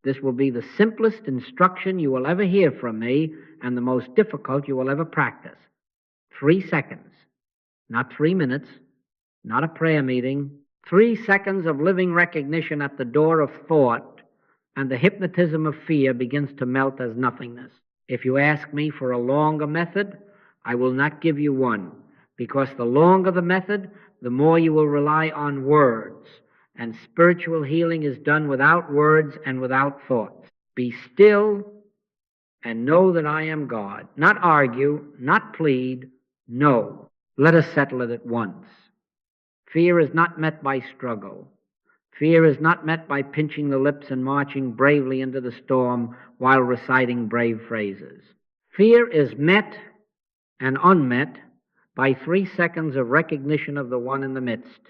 This will be the simplest instruction you will ever hear from me and the most difficult you will ever practice. 3 seconds, not 3 minutes, not a prayer meeting. 3 seconds of living recognition at the door of thought, and the hypnotism of fear begins to melt as nothingness. If you ask me for a longer method, I will not give you one, because the longer the method, the more you will rely on words, and spiritual healing is done without words and without thoughts. Be still and know that I am God. Not argue, not plead, no. Let us settle it at once. Fear is not met by struggle. Fear is not met by pinching the lips and marching bravely into the storm while reciting brave phrases. Fear is met and unmet by 3 seconds of recognition of the one in the midst.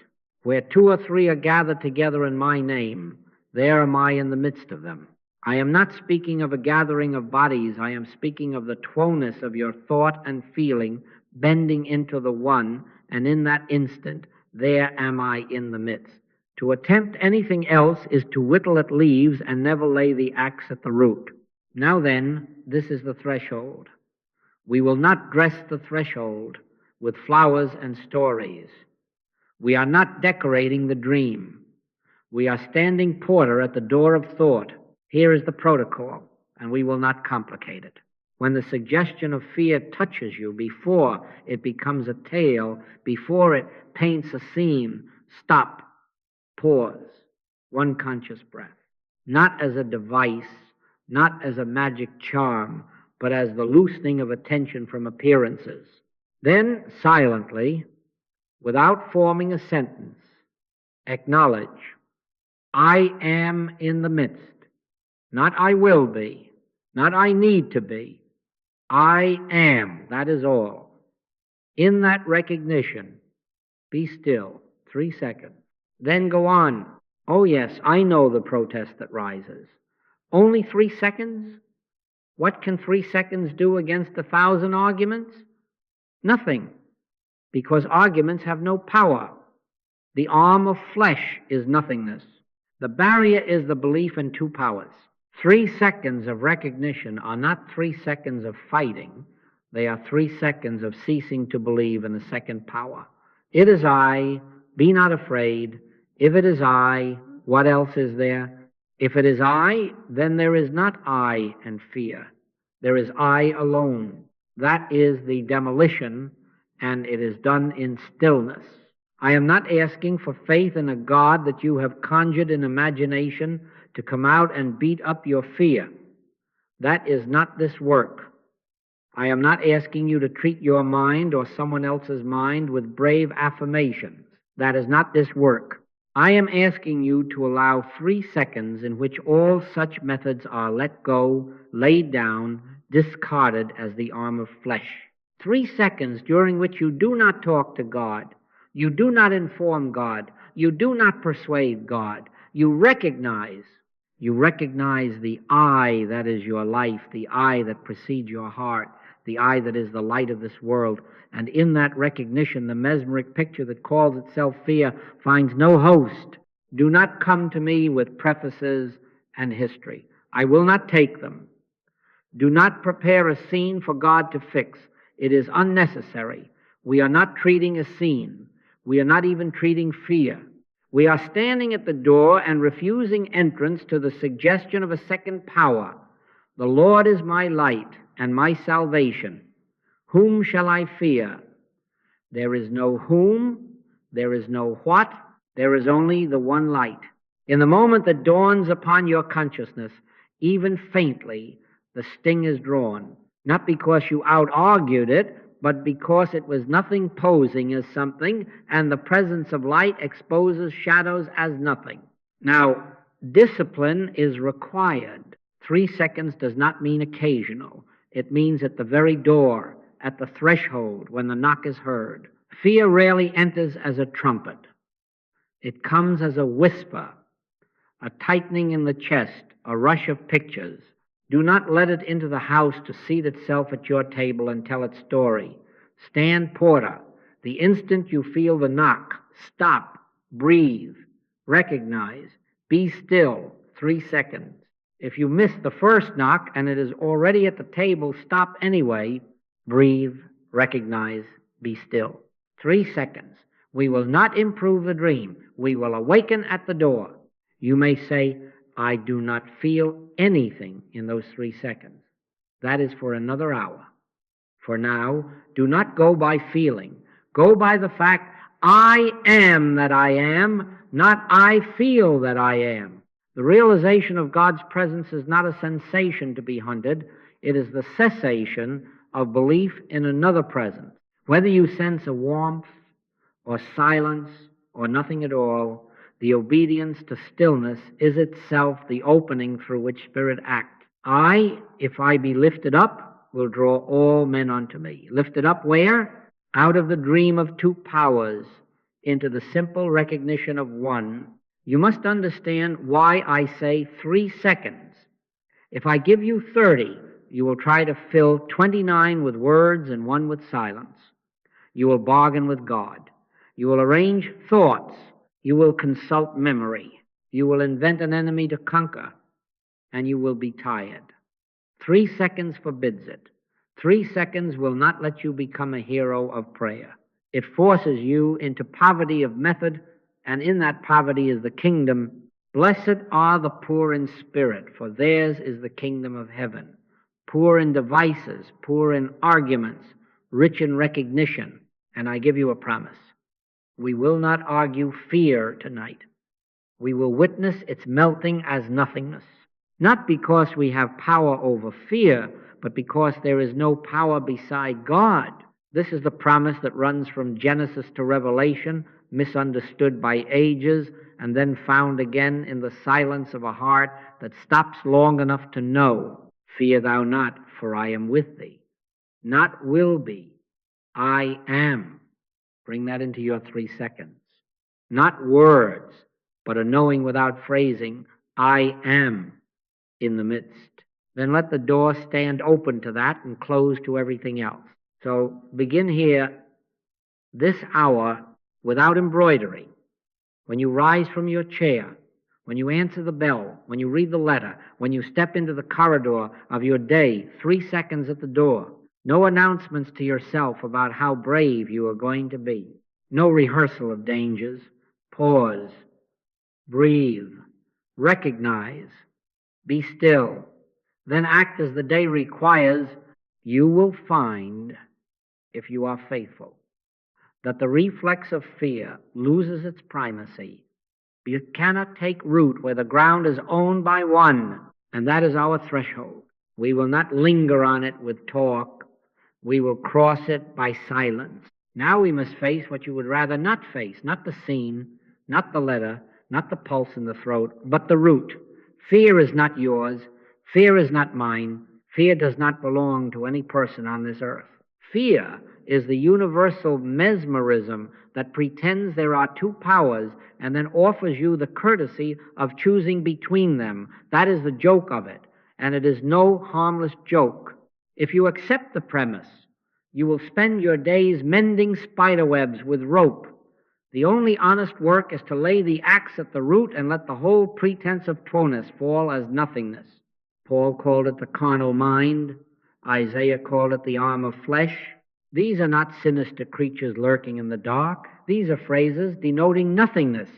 Where 2 or 3 are gathered together in my name, there am I in the midst of them. I am not speaking of a gathering of bodies. I am speaking of the twoness of your thought and feeling bending into the one, and in that instant, there am I in the midst. To attempt anything else is to whittle at leaves and never lay the axe at the root. Now then, this is the threshold. We will not dress the threshold with flowers and stories. We are not decorating the dream. We are standing porter at the door of thought. Here is the protocol, and we will not complicate it. When the suggestion of fear touches you, before it becomes a tale, before it paints a scene, stop, pause, 1 conscious breath. Not as a device, not as a magic charm, but as the loosening of attention from appearances. Then, silently, without forming a sentence, acknowledge, I am in the midst. Not I will be, not I need to be. I am, that is all. In that recognition, be still, 3 seconds. Then go on. Oh yes, I know the protest that rises. Only 3 seconds? What can 3 seconds do against 1,000 arguments? Nothing, because arguments have no power. The arm of flesh is nothingness. The barrier is the belief in 2 powers. 3 seconds of recognition are not 3 seconds of fighting. They are 3 seconds of ceasing to believe in the second power. It is I, be not afraid. If it is I, what else is there? If it is I, then there is not I and fear. There is I alone. That is the demolition, and it is done in stillness. I am not asking for faith in a God that you have conjured in imagination to come out and beat up your fear. That is not this work. I am not asking you to treat your mind or someone else's mind with brave affirmations. That is not this work. I am asking you to allow 3 seconds in which all such methods are let go, laid down, discarded as the arm of flesh. 3 seconds during which you do not talk to God, you do not inform God, you do not persuade God, you recognize the I that is your life, the I that precedes your heart, the I that is the light of this world. And in that recognition, the mesmeric picture that calls itself fear finds no host. Do not come to me with prefaces and history. I will not take them. Do not prepare a scene for God to fix. It is unnecessary. We are not treating a scene. We are not even treating fear. We are standing at the door and refusing entrance to the suggestion of a second power. The Lord is my light and my salvation. Whom shall I fear? There is no whom, there is no what, there is only the one light. In the moment that dawns upon your consciousness, even faintly, the sting is drawn, not because you out-argued it, but because it was nothing posing as something, and the presence of light exposes shadows as nothing. Now, discipline is required. 3 seconds does not mean occasional. It means at the very door, at the threshold, when the knock is heard. Fear rarely enters as a trumpet. It comes as a whisper, a tightening in the chest, a rush of pictures. Do not let it into the house to seat itself at your table and tell its story. Stand porter. The instant you feel the knock, stop, breathe, recognize, be still, 3 seconds. If you miss the first knock and it is already at the table, stop anyway. Breathe, recognize, be still. 3 seconds. We will not improve the dream. We will awaken at the door. You may say, I do not feel anything in those 3 seconds. That is for another hour. For now, do not go by feeling. Go by the fact, I am that I am, not I feel that I am. The realization of God's presence is not a sensation to be hunted. It is the cessation of belief in another presence. Whether you sense a warmth or silence or nothing at all, the obedience to stillness is itself the opening through which Spirit acts. I, if I be lifted up, will draw all men unto me. Lifted up where? Out of the dream of two powers into the simple recognition of one. You must understand why I say 3 seconds. If I give you 30, you will try to fill 29 with words and 1 with silence. You will bargain with God. You will arrange thoughts. You will consult memory. You will invent an enemy to conquer, and you will be tired. 3 seconds forbids it. 3 seconds will not let you become a hero of prayer. It forces you into poverty of method, and in that poverty is the kingdom. Blessed are the poor in spirit, for theirs is the kingdom of heaven. Poor in devices, poor in arguments, rich in recognition. And I give you a promise. We will not argue fear tonight. We will witness its melting as nothingness. Not because we have power over fear, but because there is no power beside God. This is the promise that runs from Genesis to Revelation, misunderstood by ages, and then found again in the silence of a heart that stops long enough to know, fear thou not, for I am with thee. Not will be, I am. Bring that into your 3 seconds. Not words, but a knowing without phrasing, I am in the midst. Then let the door stand open to that and close to everything else. So begin here this hour without embroidery. When you rise from your chair, when you answer the bell, when you read the letter, when you step into the corridor of your day, 3 seconds at the door. No announcements to yourself about how brave you are going to be. No rehearsal of dangers. Pause. Breathe. Recognize. Be still. Then act as the day requires. You will find, if you are faithful, that the reflex of fear loses its primacy. It cannot take root where the ground is owned by one, and that is our threshold. We will not linger on it with talk. We will cross it by silence. Now we must face what you would rather not face, not the scene, not the letter, not the pulse in the throat, but the root. Fear is not yours. Fear is not mine. Fear does not belong to any person on this earth. Fear is the universal mesmerism that pretends there are two powers and then offers you the courtesy of choosing between them. That is the joke of it, and it is no harmless joke. If you accept the premise, you will spend your days mending spiderwebs with rope. The only honest work is to lay the axe at the root and let the whole pretense of proneness fall as nothingness. Paul called it the carnal mind. Isaiah called it the arm of flesh. These are not sinister creatures lurking in the dark. These are phrases denoting nothingness.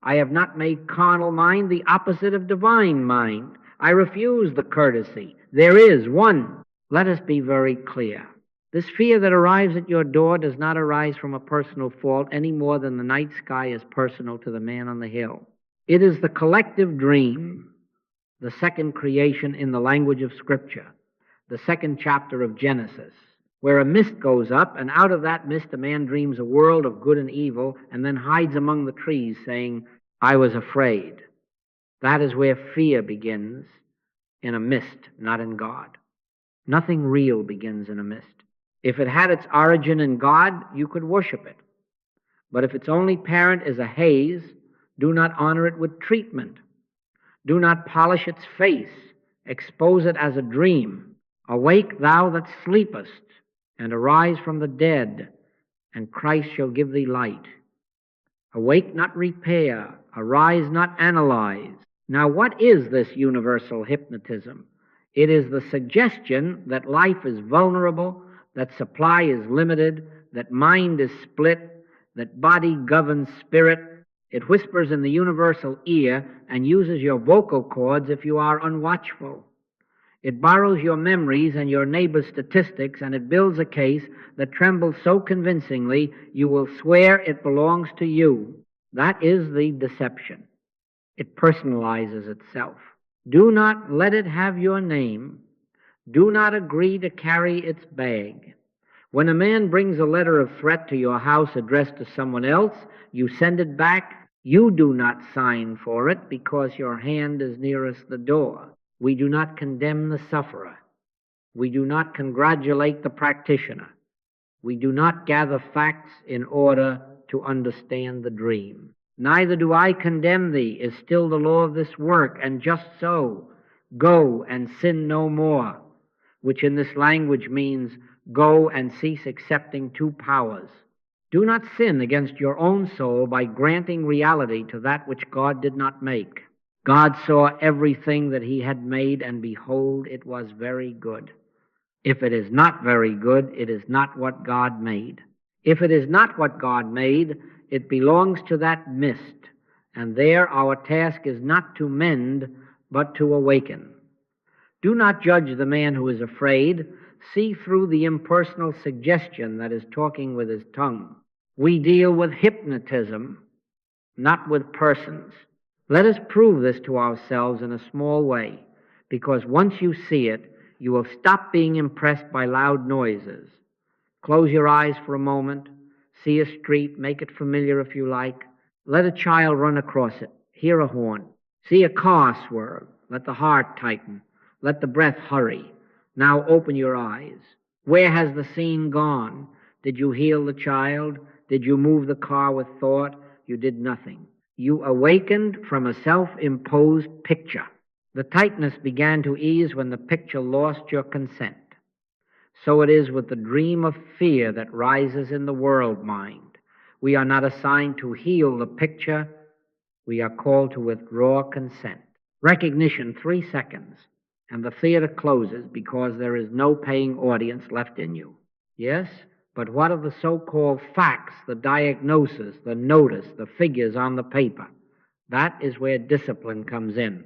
I have not made carnal mind the opposite of divine mind. I refuse the courtesy. There is one. Let us be very clear. This fear that arrives at your door does not arise from a personal fault any more than the night sky is personal to the man on the hill. It is the collective dream, the second creation in the language of Scripture, the second chapter of Genesis, where a mist goes up, and out of that mist a man dreams a world of good and evil, and then hides among the trees saying, I was afraid. That is where fear begins, in a mist, not in God. Nothing real begins in a mist. If it had its origin in God, you could worship it. But if its only parent is a haze, do not honor it with treatment. Do not polish its face. Expose it as a dream. Awake, thou that sleepest, and arise from the dead, and Christ shall give thee light. Awake, not repair. Arise, not analyze. Now, what is this universal hypnotism? It is the suggestion that life is vulnerable, that supply is limited, that mind is split, that body governs spirit. It whispers in the universal ear and uses your vocal cords if you are unwatchful. It borrows your memories and your neighbor's statistics, and it builds a case that trembles so convincingly you will swear it belongs to you. That is the deception. It personalizes itself. Do not let it have your name. Do not agree to carry its bag. When a man brings a letter of threat to your house addressed to someone else, you send it back. You do not sign for it because your hand is nearest the door. We do not condemn the sufferer. We do not congratulate the practitioner. We do not gather facts in order to understand the dream. Neither do I condemn thee is still the law of this work, and just so, go and sin no more, which in this language means go and cease accepting two powers. Do not sin against your own soul by granting reality to that which God did not make. God saw everything that he had made, and behold, it was very good. If it is not very good, it is not what God made. If it is not what God made, it belongs to that mist, and there our task is not to mend, but to awaken. Do not judge the man who is afraid. See through the impersonal suggestion that is talking with his tongue. We deal with hypnotism, not with persons. Let us prove this to ourselves in a small way, because once you see it, you will stop being impressed by loud noises. Close your eyes for a moment. See a street. Make it familiar if you like. Let a child run across it. Hear a horn. See a car swerve. Let the heart tighten. Let the breath hurry. Now open your eyes. Where has the scene gone? Did you heal the child? Did you move the car with thought? You did nothing. You awakened from a self-imposed picture. The tightness began to ease when the picture lost your consent. So it is with the dream of fear that rises in the world mind. We are not assigned to heal the picture. We are called to withdraw consent. Recognition, 3 seconds, and the theater closes because there is no paying audience left in you. Yes, but what of the so-called facts, the diagnosis, the notice, the figures on the paper? That is where discipline comes in.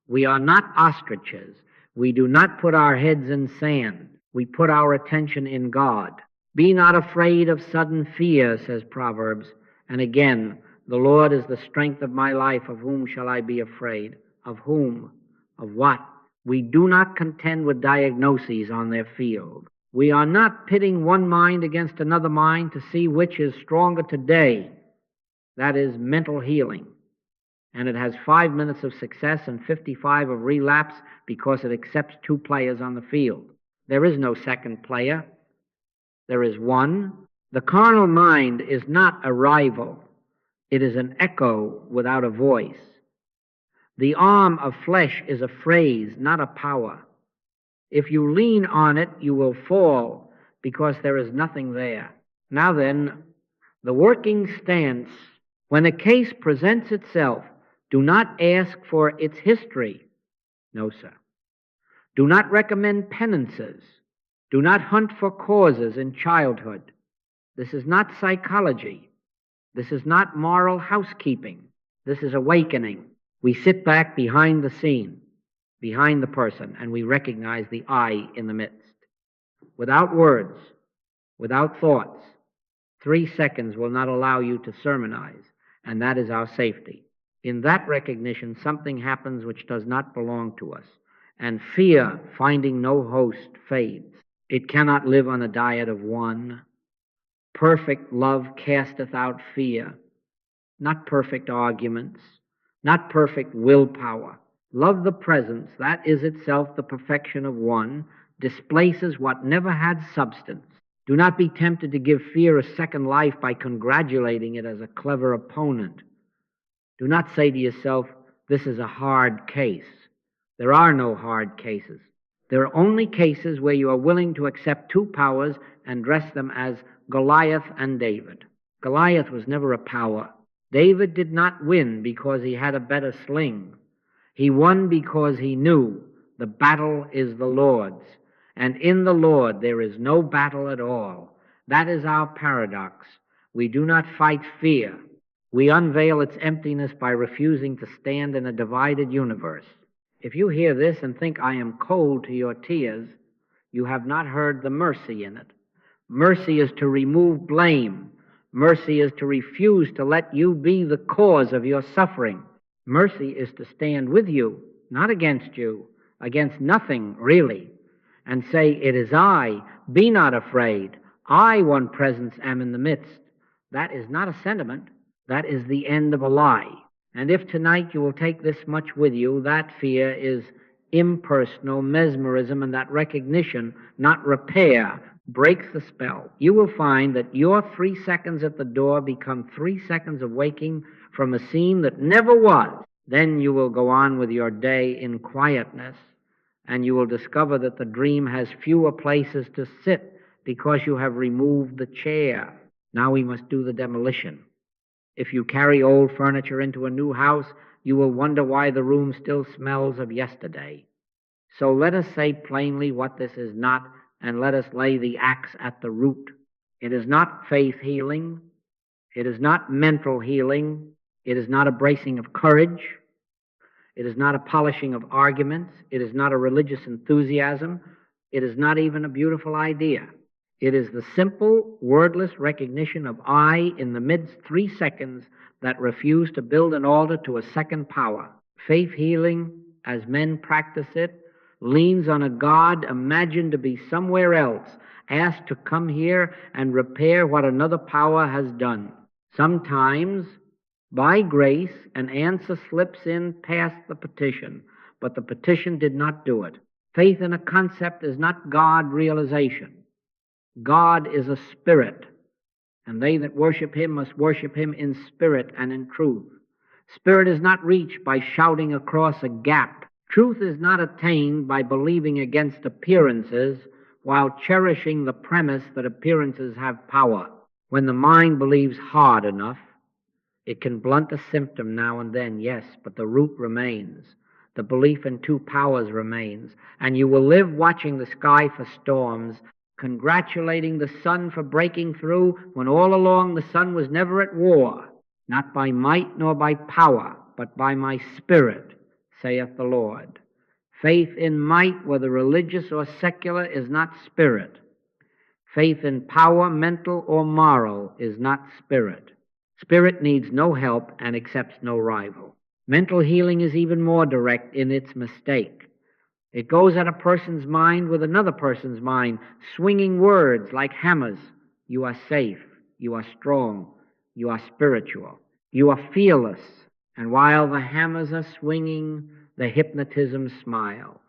We are not ostriches. We do not put our heads in sand. We put our attention in God. Be not afraid of sudden fear, says Proverbs. And again, the Lord is the strength of my life. Of whom shall I be afraid? Of whom? Of what? We do not contend with diagnoses on their field. We are not pitting one mind against another mind to see which is stronger today. That is mental healing. And it has 5 minutes of success and 55 of relapse because it accepts 2 players on the field. There is no second player. There is one. The carnal mind is not a rival. It is an echo without a voice. The arm of flesh is a phrase, not a power. If you lean on it, you will fall because there is nothing there. Now then, the working stance. When a case presents itself, do not ask for its history. No, sir. Do not recommend penances. Do not hunt for causes in childhood. This is not psychology. This is not moral housekeeping. This is awakening. We sit back behind the scene, behind the person, and we recognize the I in the midst. Without words, without thoughts, 3 seconds will not allow you to sermonize, and that is our safety. In that recognition, something happens which does not belong to us, and fear, finding no host, fades. It cannot live on a diet of one. Perfect love casteth out fear, not perfect arguments, not perfect willpower. Love the presence, that is itself the perfection of one, displaces what never had substance. Do not be tempted to give fear a second life by congratulating it as a clever opponent. Do not say to yourself, this is a hard case. There are no hard cases. There are only cases where you are willing to accept 2 powers and dress them as Goliath and David. Goliath was never a power. David did not win because he had a better sling. He won because he knew the battle is the Lord's, and in the Lord there is no battle at all. That is our paradox. We do not fight fear. We unveil its emptiness by refusing to stand in a divided universe. If you hear this and think I am cold to your tears, you have not heard the mercy in it. Mercy is to remove blame. Mercy is to refuse to let you be the cause of your suffering. Mercy is to stand with you, not against you, against nothing really, and say, it is I, be not afraid. I, one presence, am in the midst. That is not a sentiment. That is the end of a lie. And if tonight you will take this much with you, that fear is impersonal mesmerism, and that recognition, not repair, breaks the spell. You will find that your 3 seconds at the door become 3 seconds of waking from a scene that never was. Then you will go on with your day in quietness, and you will discover that the dream has fewer places to sit because you have removed the chair. Now we must do the demolition. If you carry old furniture into a new house, you will wonder why the room still smells of yesterday. So let us say plainly what this is not, and let us lay the axe at the root. It is not faith healing. It is not mental healing. It is not a bracing of courage. It is not a polishing of arguments. It is not a religious enthusiasm. It is not even a beautiful idea. It is the simple, wordless recognition of I in the midst 3 seconds that refuse to build an altar to a second power. Faith healing, as men practice it, leans on a God imagined to be somewhere else, asked to come here and repair what another power has done. Sometimes, by grace, an answer slips in past the petition, but the petition did not do it. Faith in a concept is not God realization. God is a spirit, and they that worship him must worship him in spirit and in truth. Spirit is not reached by shouting across a gap. Truth is not attained by believing against appearances while cherishing the premise that appearances have power. When the mind believes hard enough, it can blunt a symptom now and then, yes, but the root remains. The belief in two powers remains, and you will live watching the sky for storms, congratulating the sun for breaking through when all along the sun was never at war, not by might nor by power, but by my spirit, saith the Lord. Faith in might, whether religious or secular, is not spirit. Faith in power, mental or moral, is not spirit. Spirit needs no help and accepts no rival. Mental healing is even more direct in its mistake. It goes at a person's mind with another person's mind, swinging words like hammers. You are safe. You are strong. You are spiritual. You are fearless. And while the hammers are swinging, the hypnotism smiles.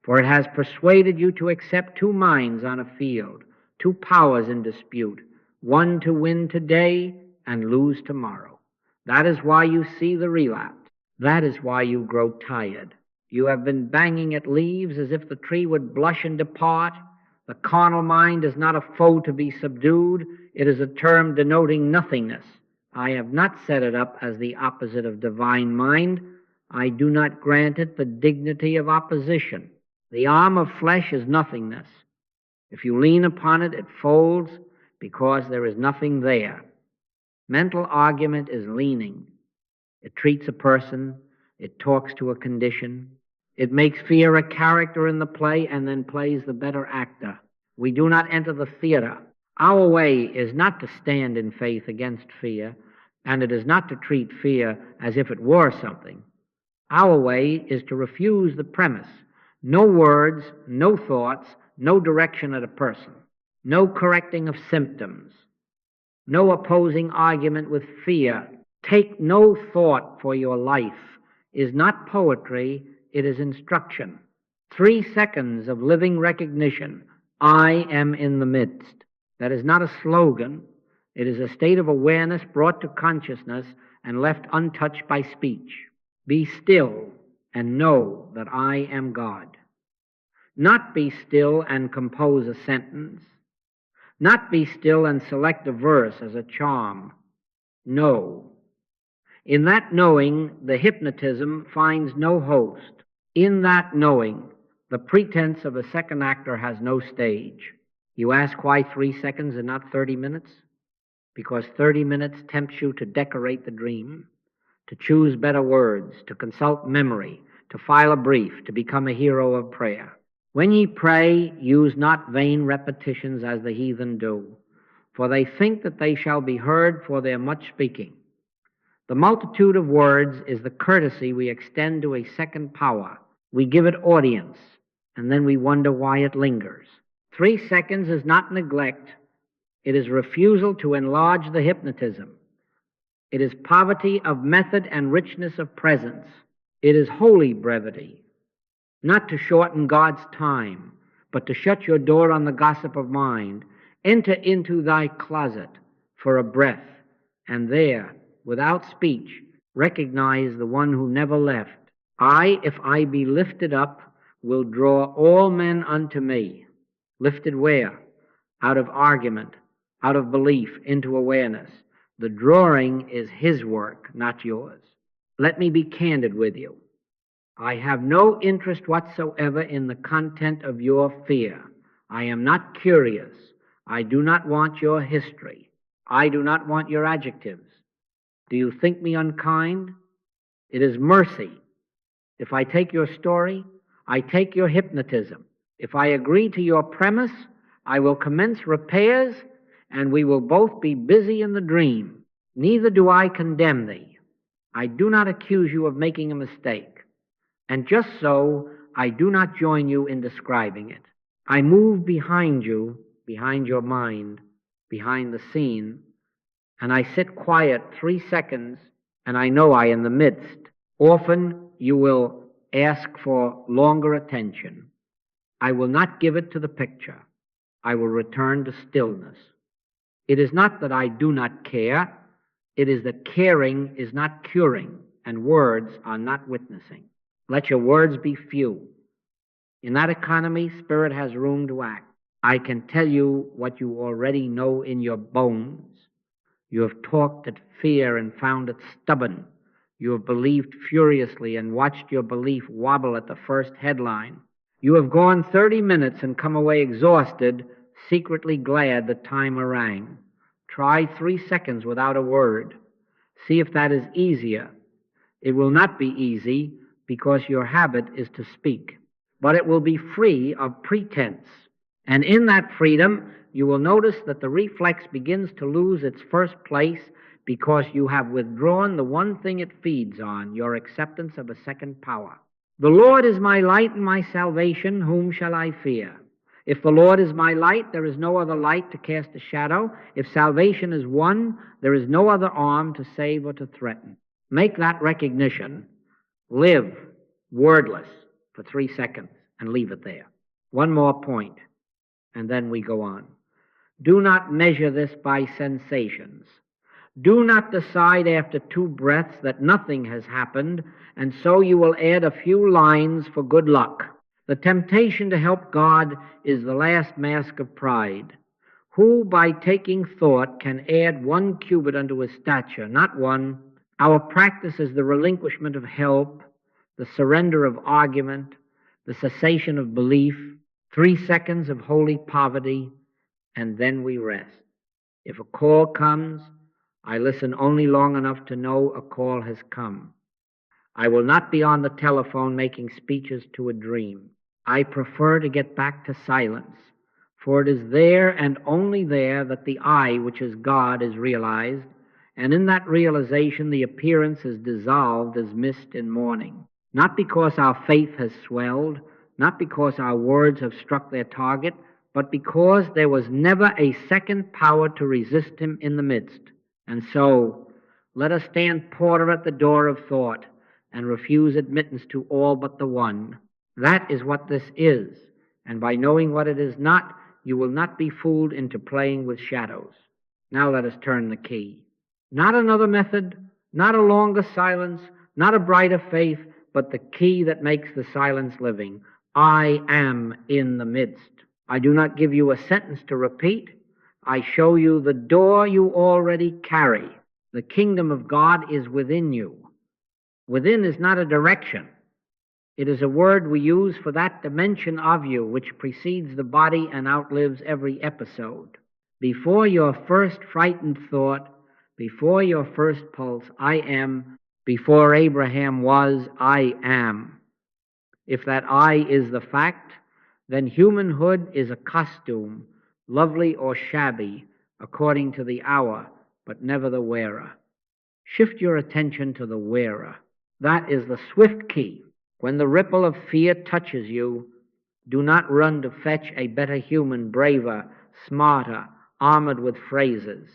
For it has persuaded you to accept two minds on a field, two powers in dispute, one to win today and lose tomorrow. That is why you see the relapse. That is why you grow tired. You have been banging at leaves as if the tree would blush and depart. The carnal mind is not a foe to be subdued. It is a term denoting nothingness. I have not set it up as the opposite of divine mind. I do not grant it the dignity of opposition. The arm of flesh is nothingness. If you lean upon it, it folds because there is nothing there. Mental argument is leaning. It treats a person. It talks to a condition. It makes fear a character in the play and then plays the better actor. We do not enter the theater. Our way is not to stand in faith against fear, and it is not to treat fear as if it were something. Our way is to refuse the premise. No words, no thoughts, no direction at a person, no correcting of symptoms, no opposing argument with fear. Take no thought for your life is not poetry, it is instruction. 3 seconds of living recognition. I am in the midst. That is not a slogan. It is a state of awareness brought to consciousness and left untouched by speech. Be still and know that I am God. Not be still and compose a sentence. Not be still and select a verse as a charm. No. In that knowing, the hypnotism finds no host. In that knowing, the pretense of a second actor has no stage. You ask why 3 seconds and not 30 minutes? Because 30 minutes tempts you to decorate the dream, to choose better words, to consult memory, to file a brief, to become a hero of prayer. When ye pray, use not vain repetitions as the heathen do, for they think that they shall be heard for their much speaking. The multitude of words is the courtesy we extend to a second power. We give it audience, and then we wonder why it lingers. 3 seconds is not neglect. It is refusal to enlarge the hypnotism. It is poverty of method and richness of presence. It is holy brevity, not to shorten God's time, but to shut your door on the gossip of mind. Enter into thy closet for a breath, and there, without speech, recognize the one who never left. I, if I be lifted up, will draw all men unto me. Lifted where? Out of argument, out of belief, into awareness. The drawing is his work, not yours. Let me be candid with you. I have no interest whatsoever in the content of your fear. I am not curious. I do not want your history. I do not want your adjectives. Do you think me unkind? It is mercy. If I take your story, I take your hypnotism. If I agree to your premise, I will commence repairs, and we will both be busy in the dream. Neither do I condemn thee. I do not accuse you of making a mistake. And just so, I do not join you in describing it. I move behind you, behind your mind, behind the scene, and I sit quiet 3 seconds, and I know I am in the midst. Often you will ask for longer attention. I will not give it to the picture. I will return to stillness. It is not that I do not care. It is that caring is not curing, and words are not witnessing. Let your words be few. In that economy, spirit has room to act. I can tell you what you already know in your bones. You have talked at fear and found it stubborn. You have believed furiously and watched your belief wobble at the first headline. You have gone 30 minutes and come away exhausted, secretly glad the timer rang. Try 3 seconds without a word. See if that is easier. It will not be easy because your habit is to speak, but it will be free of pretense. And in that freedom, you will notice that the reflex begins to lose its first place because you have withdrawn the one thing it feeds on, your acceptance of a second power. The Lord is my light and my salvation, whom shall I fear? If the Lord is my light, there is no other light to cast a shadow. If salvation is one, there is no other arm to save or to threaten. Make that recognition. Live wordless for 3 seconds and leave it there. One more point, and then we go on. Do not measure this by sensations. Do not decide after 2 breaths that nothing has happened, and so you will add a few lines for good luck. The temptation to help God is the last mask of pride. Who, by taking thought, can add 1 cubit unto his stature? Not 1. Our practice is the relinquishment of help, the surrender of argument, the cessation of belief, 3 seconds of holy poverty, and then we rest. If a call comes, I listen only long enough to know a call has come. I will not be on the telephone making speeches to a dream. I prefer to get back to silence, for it is there and only there that the I, which is God, is realized, and in that realization the appearance is dissolved as mist in morning. Not because our faith has swelled, not because our words have struck their target, but because there was never a second power to resist him in the midst. And so, let us stand porter at the door of thought and refuse admittance to all but the one. That is what this is, and by knowing what it is not, you will not be fooled into playing with shadows. Now let us turn the key. Not another method, not a longer silence, not a brighter faith, but the key that makes the silence living. I am in the midst. I do not give you a sentence to repeat. I show you the door you already carry. The kingdom of God is within you. Within is not a direction. It is a word we use for that dimension of you which precedes the body and outlives every episode. Before your first frightened thought, before your first pulse, I am. Before Abraham was, I am. If that I is the fact, then humanhood is a costume, lovely or shabby, according to the hour, but never the wearer. Shift your attention to the wearer. That is the swift key. When the ripple of fear touches you, do not run to fetch a better human, braver, smarter, armored with phrases.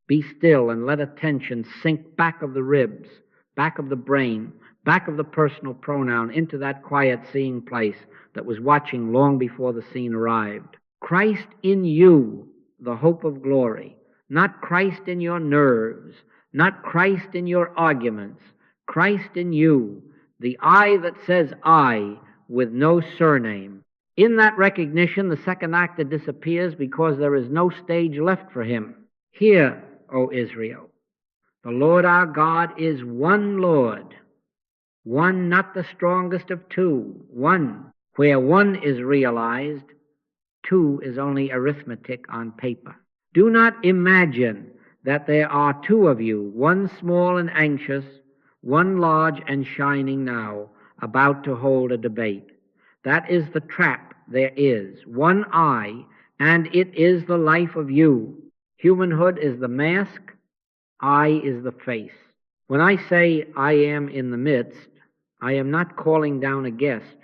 Be still and let attention sink back of the ribs, back of the brain, back of the personal pronoun into that quiet seeing place that was watching long before the scene arrived. Christ in you, the hope of glory, not Christ in your nerves, not Christ in your arguments, Christ in you, the I that says I with no surname. In that recognition, the second actor disappears because there is no stage left for him. Hear, O Israel, the Lord our God is one Lord, one, not the strongest of two, one. Where one is realized, two is only arithmetic on paper. Do not imagine that there are two of you, one small and anxious, one large and shining now, about to hold a debate. That is the trap there is. One I, and it is the life of you. Humanhood is the mask, I is the face. When I say I am in the midst, I am not calling down a guest.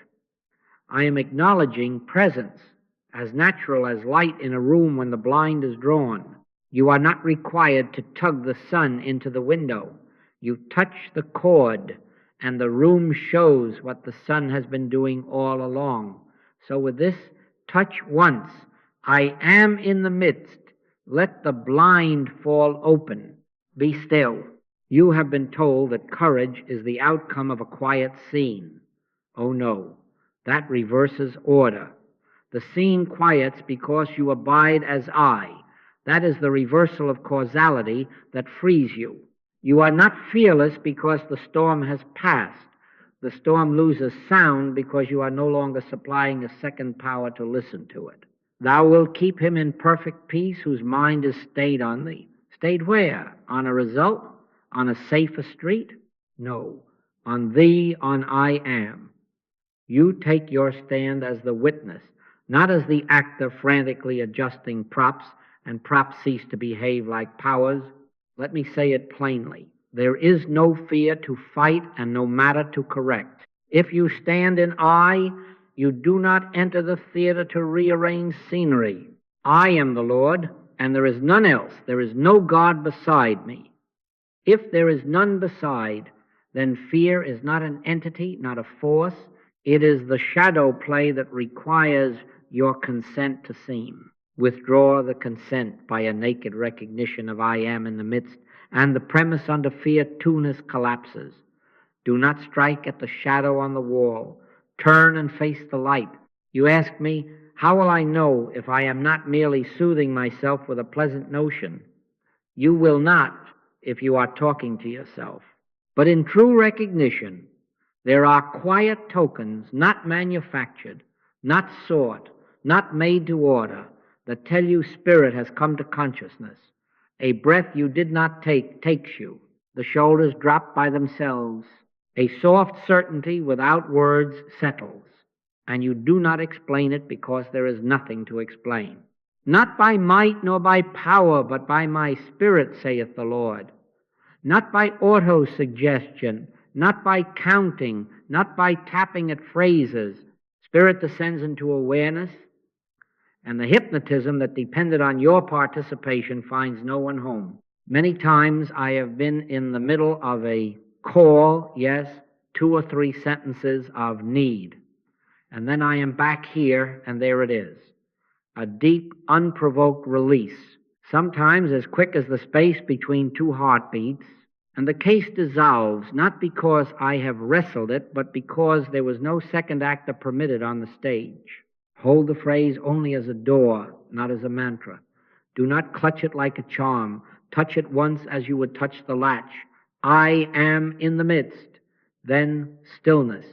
I am acknowledging presence, as natural as light in a room when the blind is drawn. You are not required to tug the sun into the window. You touch the cord, and the room shows what the sun has been doing all along. So with this, touch once. I am in the midst. Let the blind fall open. Be still. You have been told that courage is the outcome of a quiet scene. Oh no, that reverses order. The scene quiets because you abide as I. That is the reversal of causality that frees you. You are not fearless because the storm has passed. The storm loses sound because you are no longer supplying a second power to listen to it. Thou wilt keep him in perfect peace whose mind is stayed on thee. Stayed where? On a result? On a safer street? No. On thee, on I am. You take your stand as the witness, not as the actor frantically adjusting props, and props cease to behave like powers. Let me say it plainly. There is no fear to fight and no matter to correct. If you stand in I, you do not enter the theater to rearrange scenery. I am the Lord, and there is none else. There is no God beside me. If there is none beside, then fear is not an entity, not a force. It is the shadow play that requires your consent to seem. Withdraw the consent by a naked recognition of I am in the midst, and the premise under fear two-ness collapses. Do not strike at the shadow on the wall. Turn and face the light. You ask me, how will I know if I am not merely soothing myself with a pleasant notion? You will not if you are talking to yourself. But in true recognition, there are quiet tokens, not manufactured, not sought, not made to order, that tell you spirit has come to consciousness. A breath you did not take takes you. The shoulders drop by themselves. A soft certainty without words settles, and you do not explain it because there is nothing to explain. Not by might nor by power, but by my spirit, saith the Lord. Not by auto-suggestion, not by counting, not by tapping at phrases. Spirit descends into awareness, and the hypnotism that depended on your participation finds no one home. Many times I have been in the middle of a call, yes, 2 or 3 sentences of need. And then I am back here, and there it is. A deep, unprovoked release, sometimes as quick as the space between 2 heartbeats, and the case dissolves, not because I have wrestled it, but because there was no second actor permitted on the stage. Hold the phrase only as a door, not as a mantra. Do not clutch it like a charm. Touch it once as you would touch the latch. I am in the midst. Then stillness.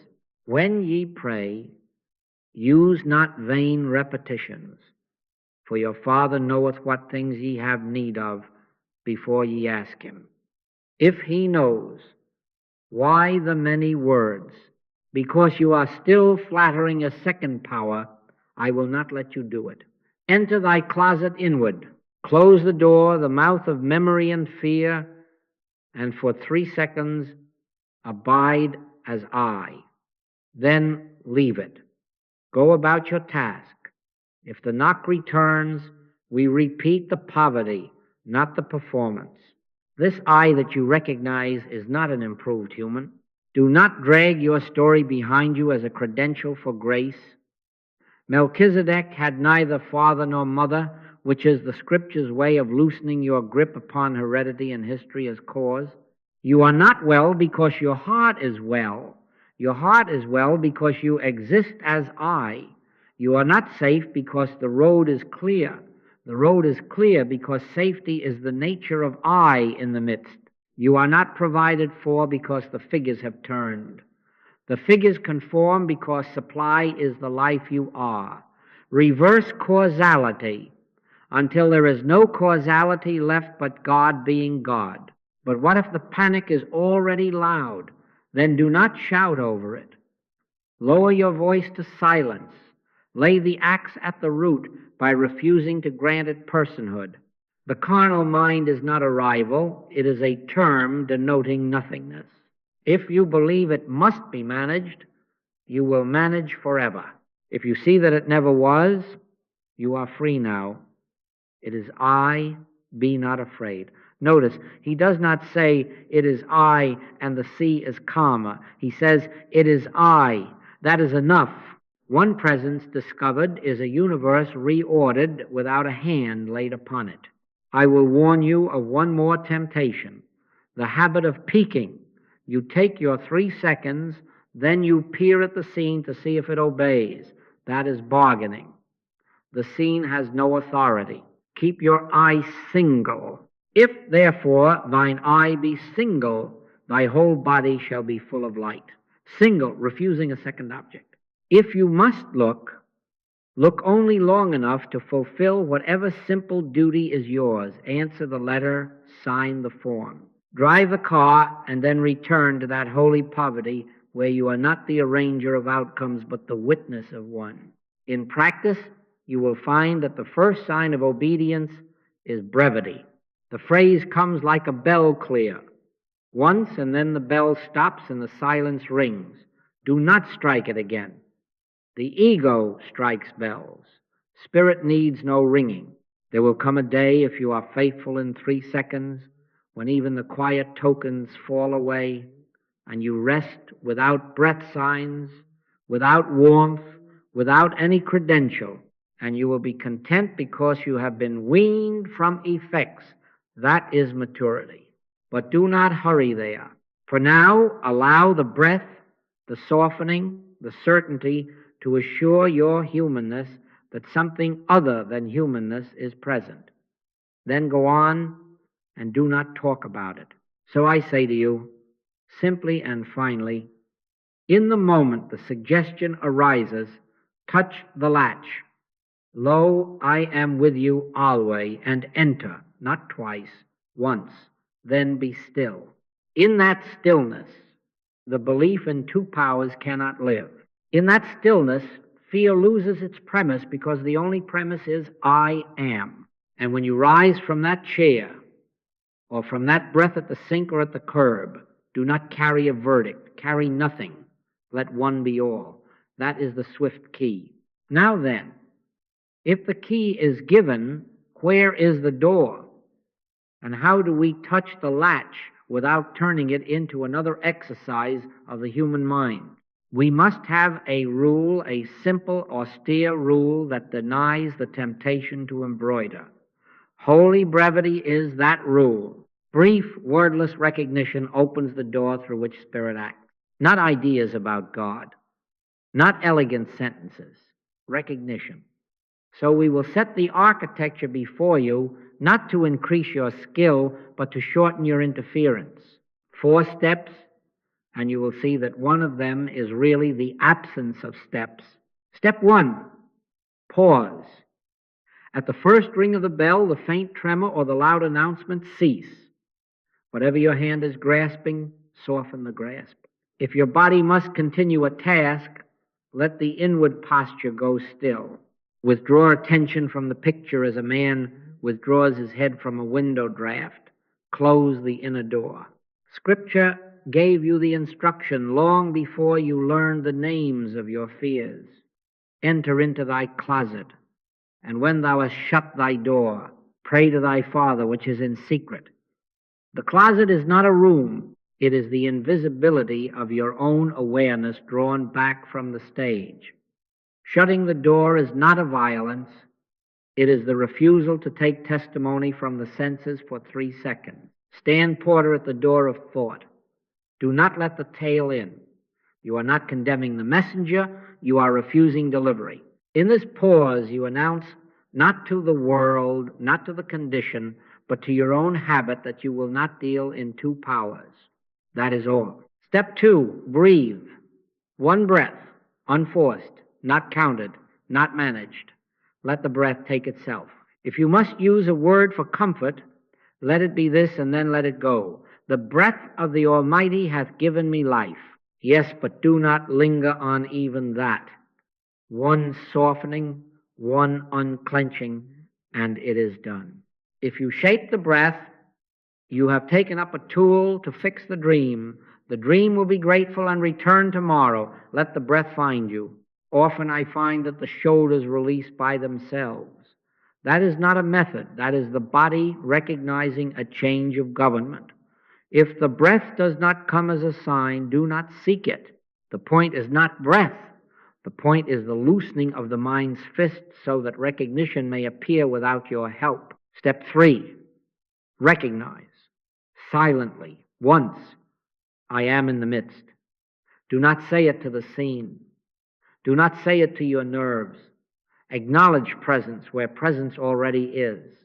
When ye pray, use not vain repetitions, for your Father knoweth what things ye have need of before ye ask him. If he knows, why the many words? Because you are still flattering a second power, I will not let you do it. Enter thy closet inward. Close the door, the mouth of memory and fear, and for 3 seconds abide as I. Then leave it. Go about your task. If the knock returns, we repeat the poverty, not the performance. This I that you recognize is not an improved human. Do not drag your story behind you as a credential for grace. Melchizedek had neither father nor mother, which is the Scripture's way of loosening your grip upon heredity and history as cause. You are not well because your heart is well. Your heart is well because you exist as I. You are not safe because the road is clear. The road is clear because safety is the nature of I in the midst. You are not provided for because the figures have turned. The figures conform because supply is the life you are. Reverse causality until there is no causality left but God being God. But what if the panic is already loud? Then do not shout over it. Lower your voice to silence. Lay the axe at the root by refusing to grant it personhood. The carnal mind is not a rival. It is a term denoting nothingness. If you believe it must be managed, you will manage forever. If you see that it never was, you are free now. It is I, be not afraid. Notice, he does not say, it is I and the sea is calmer. He says, it is I. That is enough. One presence discovered is a universe reordered without a hand laid upon it. I will warn you of one more temptation, the habit of peeking. You take your 3 seconds, then you peer at the scene to see if it obeys. That is bargaining. The scene has no authority. Keep your eye single. If, therefore, thine eye be single, thy whole body shall be full of light. Single, refusing a second object. If you must look, look only long enough to fulfill whatever simple duty is yours. Answer the letter, sign the form. Drive the car, and then return to that holy poverty where you are not the arranger of outcomes, but the witness of one. In practice, you will find that the first sign of obedience is brevity. The phrase comes like a bell clear. Once, and then the bell stops and the silence rings. Do not strike it again. The ego strikes bells. Spirit needs no ringing. There will come a day, if you are faithful in 3 seconds, when even the quiet tokens fall away and you rest without breath signs, without warmth, without any credential, and you will be content because you have been weaned from effects. That is maturity. But do not hurry there. For now, allow the breath, the softening, the certainty to assure your humanness that something other than humanness is present. Then go on and do not talk about it. So I say to you, simply and finally, in the moment the suggestion arises, touch the latch. Lo, I am with you always, and enter, not twice, once, then be still. In that stillness, the belief in 2 powers cannot live. In that stillness, fear loses its premise because the only premise is I am. And when you rise from that chair, or from that breath at the sink or at the curb, do not carry a verdict. Carry nothing. Let one be all. That is the swift key. Now then, if the key is given, where is the door? And how do we touch the latch without turning it into another exercise of the human mind? We must have a rule, a simple, austere rule that denies the temptation to embroider. Holy brevity is that rule. Brief, wordless recognition opens the door through which Spirit acts. Not ideas about God, not elegant sentences. Recognition. So we will set the architecture before you, not to increase your skill, but to shorten your interference. 4 steps, and you will see that one of them is really the absence of steps. Step 1, pause. At the first ring of the bell, the faint tremor or the loud announcement cease. Whatever your hand is grasping, soften the grasp. If your body must continue a task, let the inward posture go still. Withdraw attention from the picture as a man withdraws his head from a window draft. Close the inner door. Scripture gave you the instruction long before you learned the names of your fears. Enter into thy closet, and when thou hast shut thy door, pray to thy Father which is in secret. The closet is not a room. It is the invisibility of your own awareness drawn back from the stage. Shutting the door is not a violence. It is the refusal to take testimony from the senses for 3 seconds. Stand porter at the door of thought. Do not let the tail in. You are not condemning the messenger. You are refusing delivery. In this pause, you announce not to the world, not to the condition, but to your own habit that you will not deal in 2 powers. That is all. Step 2, breathe. 1 breath, unforced, not counted, not managed. Let the breath take itself. If you must use a word for comfort, let it be this and then let it go. The breath of the Almighty hath given me life. Yes, but do not linger on even that. 1 softening, 1 unclenching, and it is done. If you shape the breath, you have taken up a tool to fix the dream. The dream will be grateful and return tomorrow. Let the breath find you. Often I find that the shoulders release by themselves. That is not a method. That is the body recognizing a change of government. If the breath does not come as a sign, do not seek it. The point is not breath. The point is the loosening of the mind's fist so that recognition may appear without your help. Step 3, recognize silently, once, I am in the midst. Do not say it to the scene. Do not say it to your nerves. Acknowledge presence where presence already is.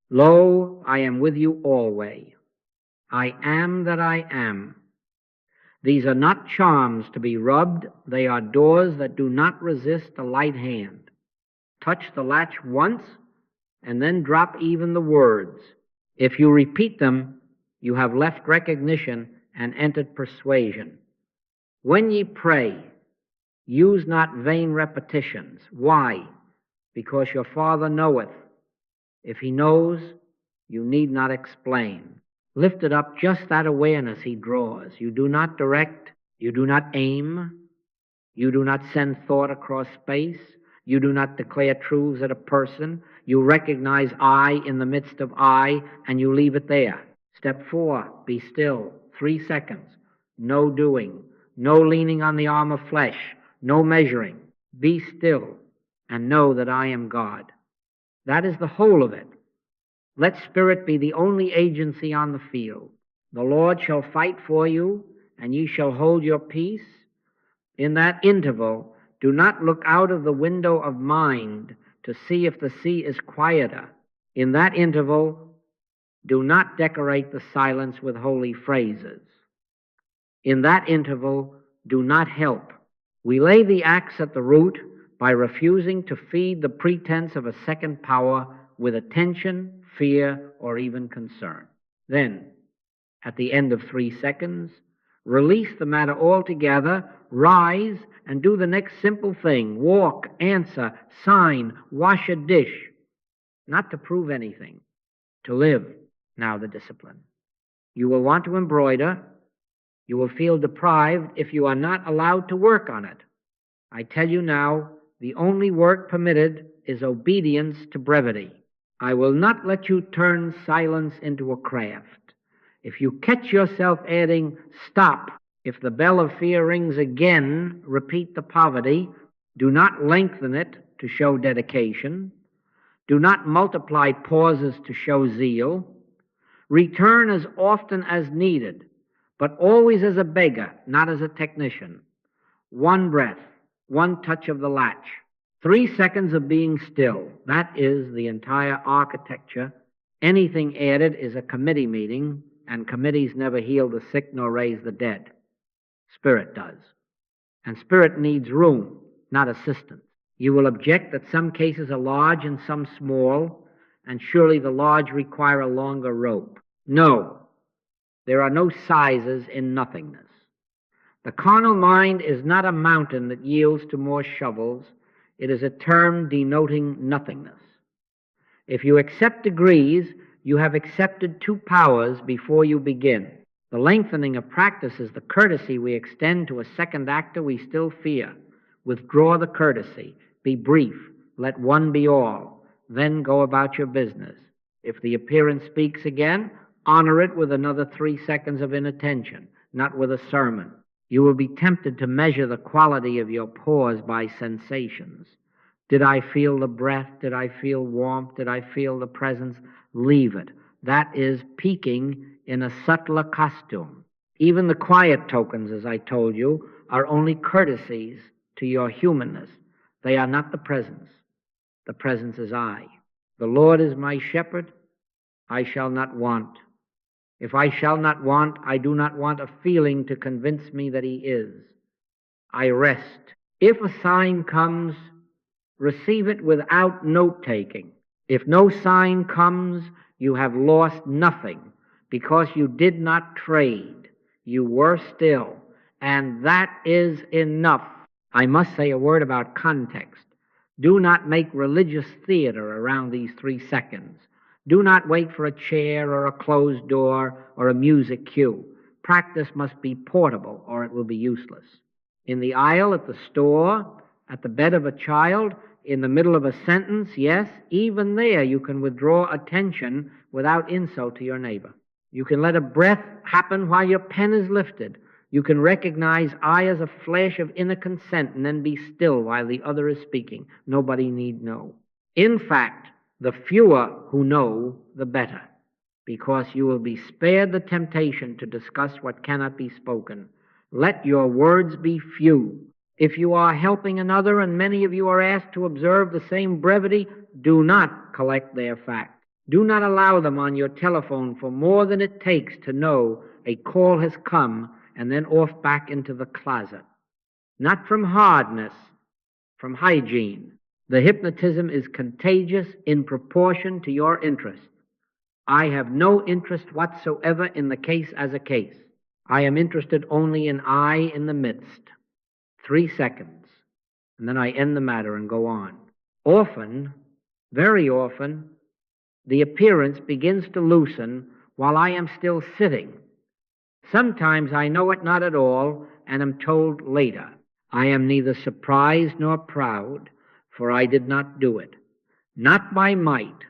Lo, I am with you always. I am that I am. These are not charms to be rubbed. They are doors that do not resist a light hand. Touch the latch once, and then drop even the words. If you repeat them, you have left recognition and entered persuasion. When ye pray, use not vain repetitions. Why? Because your Father knoweth. If he knows, you need not explain. Lifted up, just that awareness he draws. You do not direct, you do not aim, you do not send thought across space, you do not declare truths at a person. You recognize I in the midst of I, and you leave it there. Step 4, be still. 3 seconds. No doing, no leaning on the arm of flesh, no measuring. Be still and know that I am God. That is the whole of it. Let spirit be the only agency on the field. The Lord shall fight for you, and ye shall hold your peace. In that interval, do not look out of the window of mind to see if the sea is quieter. In that interval, do not decorate the silence with holy phrases. In that interval, do not help. We lay the axe at the root by refusing to feed the pretense of a second power with attention, fear, or even concern. Then, at the end of 3 seconds, release the matter altogether, rise, and do the next simple thing. Walk, answer, sign, wash a dish. Not to prove anything, to live. Now the discipline. You will want to embroider. You will feel deprived if you are not allowed to work on it. I tell you now, the only work permitted is obedience to brevity. I will not let you turn silence into a craft. If you catch yourself adding, stop, if the bell of fear rings again, repeat the poverty. Do not lengthen it to show dedication. Do not multiply pauses to show zeal. Return as often as needed, but always as a beggar, not as a technician. 1 breath, 1 touch of the latch. 3 seconds of being still. That is the entire architecture. Anything added is a committee meeting, and committees never heal the sick nor raise the dead. Spirit does. And spirit needs room, not assistance. You will object that some cases are large and some small, and surely the large require a longer rope. No, there are no sizes in nothingness. The carnal mind is not a mountain that yields to more shovels. It is a term denoting nothingness. If you accept degrees, you have accepted 2 powers before you begin. The lengthening of practice is the courtesy we extend to a second actor we still fear. Withdraw the courtesy. Be brief. Let one be all. Then go about your business. If the appearance speaks again, honor it with another 3 seconds of inattention, not with a sermon. You will be tempted to measure the quality of your pause by sensations. Did I feel the breath? Did I feel warmth? Did I feel the presence? Leave it. That is peaking in a subtler costume. Even the quiet tokens, as I told you, are only courtesies to your humanness. They are not the presence. The presence is I. The Lord is my shepherd. I shall not want. If I shall not want, I do not want a feeling to convince me that he is. I rest. If a sign comes, receive it without note-taking. If no sign comes, you have lost nothing because you did not trade. You were still, and that is enough. I must say a word about context. Do not make religious theater around these 3 seconds. Do not wait for a chair or a closed door or a music cue. Practice must be portable or it will be useless. In the aisle, at the store, at the bed of a child, in the middle of a sentence, yes, even there you can withdraw attention without insult to your neighbor. You can let a breath happen while your pen is lifted. You can recognize I as a flash of inner consent and then be still while the other is speaking. Nobody need know. In fact, the fewer who know, the better, because you will be spared the temptation to discuss what cannot be spoken. Let your words be few. If you are helping another and many of you are asked to observe the same brevity, do not collect their facts. Do not allow them on your telephone for more than it takes to know a call has come and then off back into the closet. Not from hardness, from hygiene. The hypnotism is contagious in proportion to your interest. I have no interest whatsoever in the case as a case. I am interested only in I in the midst. 3 seconds, and then I end the matter and go on. Often, very often, the appearance begins to loosen while I am still sitting. Sometimes I know it not at all and am told later. I am neither surprised nor proud, for I did not do it. Not by might,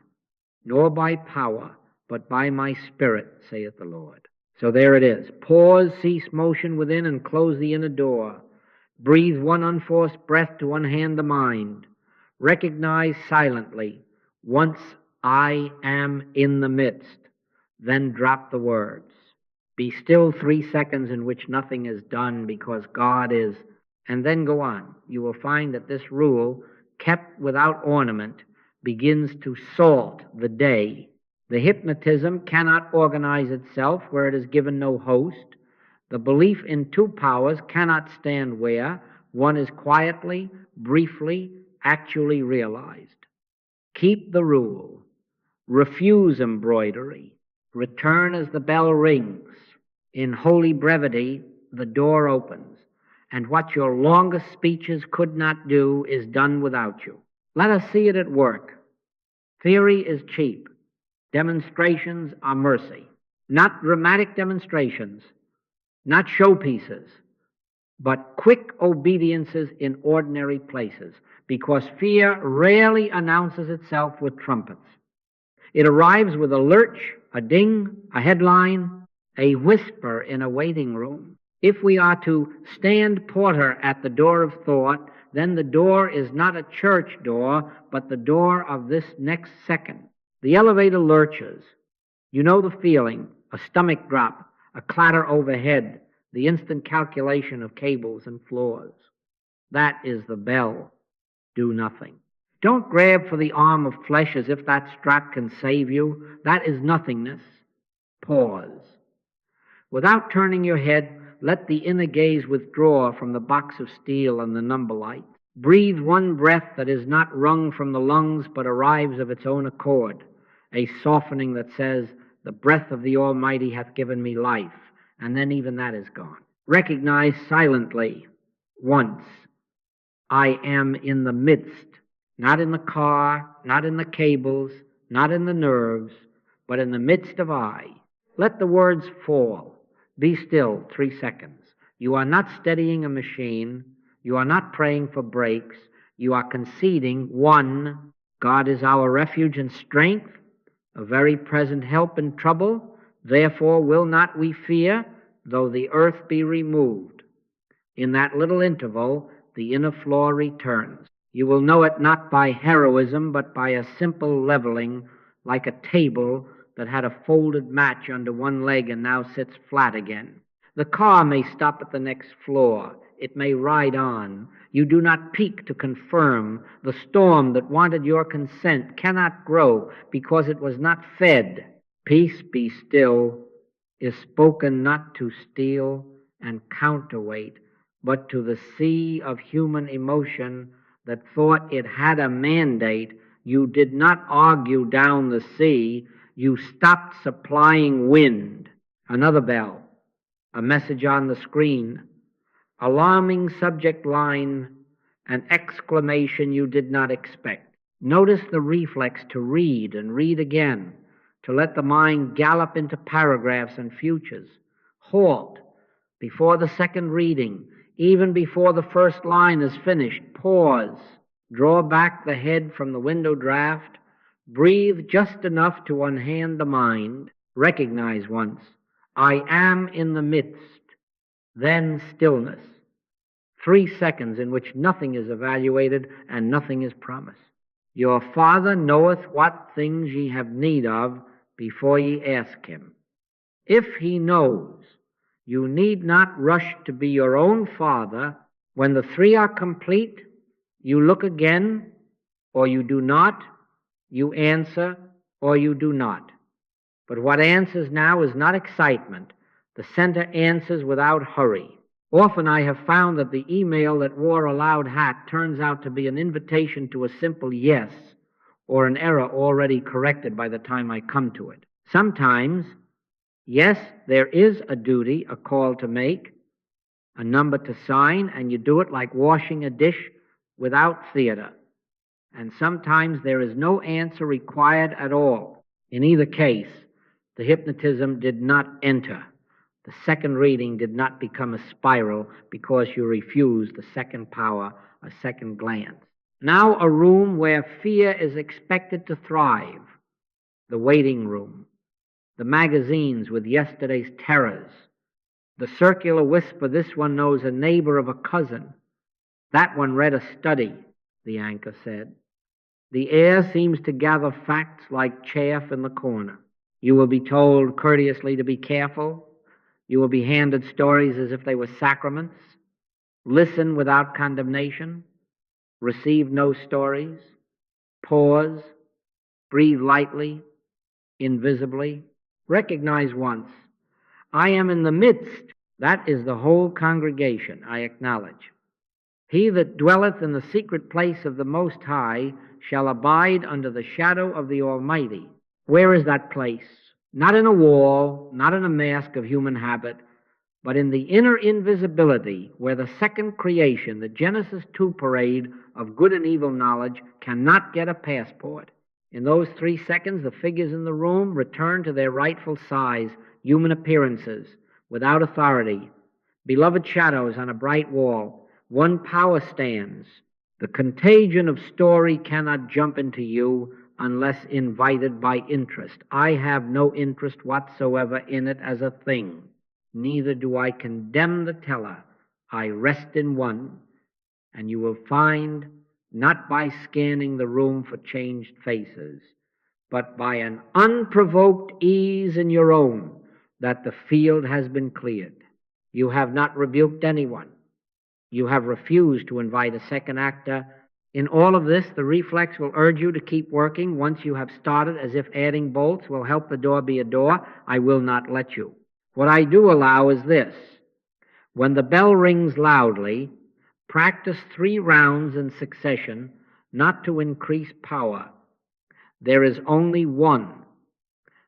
nor by power, but by my spirit, saith the Lord. So there it is. Pause, cease motion within, and close the inner door. Breathe one unforced breath to unhand the mind. Recognize silently, once I am in the midst. Then drop the words. Be still 3 seconds in which nothing is done because God is, and then go on. You will find that this rule, kept without ornament, begins to salt the day. The hypnotism cannot organize itself where it is given no host. The belief in 2 powers cannot stand where one is quietly, briefly, actually realized. Keep the rule. Refuse embroidery. Return as the bell rings. In holy brevity, the door opens, and what your longest speeches could not do is done without you. Let us see it at work. Theory is cheap. Demonstrations are mercy. Not dramatic demonstrations, not showpieces, but quick obediences in ordinary places, because fear rarely announces itself with trumpets. It arrives with a lurch, a ding, a headline, a whisper in a waiting room. If we are to stand porter at the door of thought, then the door is not a church door, but the door of this next second. The elevator lurches. You know the feeling, a stomach drop, a clatter overhead, the instant calculation of cables and floors. That is the bell. Do nothing. Don't grab for the arm of flesh as if that strap can save you. That is nothingness. Pause. Without turning your head, let the inner gaze withdraw from the box of steel and the number light. Breathe one breath that is not wrung from the lungs but arrives of its own accord, a softening that says, "The breath of the Almighty hath given me life," and then even that is gone. Recognize silently, once, I am in the midst, not in the car, not in the cables, not in the nerves, but in the midst of I. Let the words fall. Be still 3 seconds. You are not steadying a machine. You are not praying for breaks. You are conceding, one, God is our refuge and strength, a very present help in trouble. Therefore will not we fear, though the earth be removed. In that little interval, the inner floor returns. You will know it not by heroism, but by a simple leveling, like a table that had a folded match under one leg and now sits flat again. The car may stop at the next floor. It may ride on. You do not peek to confirm. The storm that wanted your consent cannot grow because it was not fed. Peace, be still, is spoken not to steal and counterweight, but to the sea of human emotion that thought it had a mandate. You did not argue down the sea. You stopped supplying wind. Another bell. A message on the screen. Alarming subject line. An exclamation you did not expect. Notice the reflex to read and read again, to let the mind gallop into paragraphs and futures. Halt before the second reading, even before the first line is finished. Pause. Draw back the head from the window draft. Breathe just enough to unhand the mind. Recognize once, I am in the midst. Then stillness. 3 seconds in which nothing is evaluated and nothing is promised. Your Father knoweth what things ye have need of before ye ask him. If he knows, you need not rush to be your own Father. When the three are complete, you look again, or you do not. You answer, or you do not. But what answers now is not excitement. The center answers without hurry. Often I have found that the email that wore a loud hat turns out to be an invitation to a simple yes, or an error already corrected by the time I come to it. Sometimes, yes, there is a duty, a call to make, a number to sign, and you do it like washing a dish without theater. And sometimes there is no answer required at all. In either case, the hypnotism did not enter. The second reading did not become a spiral because you refused the second power, a second glance. Now a room where fear is expected to thrive. The waiting room. The magazines with yesterday's terrors. The circular whisper, this one knows a neighbor of a cousin. That one read a study, the anchor said. The air seems to gather facts like chaff in the corner. You will be told courteously to be careful. You will be handed stories as if they were sacraments. Listen without condemnation. Receive no stories. Pause. Breathe lightly, invisibly. Recognize once, I am in the midst. That is the whole congregation, I acknowledge. He that dwelleth in the secret place of the Most High shall abide under the shadow of the Almighty. Where is that place? Not in a wall, not in a mask of human habit, but in the inner invisibility where the second creation, the Genesis 2 parade of good and evil knowledge, cannot get a passport. In those 3 seconds, the figures in the room return to their rightful size, human appearances, without authority. Beloved shadows on a bright wall. One power stands. The contagion of story cannot jump into you unless invited by interest. I have no interest whatsoever in it as a thing. Neither do I condemn the teller. I rest in one, and you will find, not by scanning the room for changed faces, but by an unprovoked ease in your own, that the field has been cleared. You have not rebuked anyone. You have refused to invite a second actor In all of this, the reflex will urge you to keep working once you have started, as if adding bolts will help the door be a door. I will not let you. What I do allow is this. When the bell rings loudly, practice 3 rounds in succession, not to increase power. There is only one,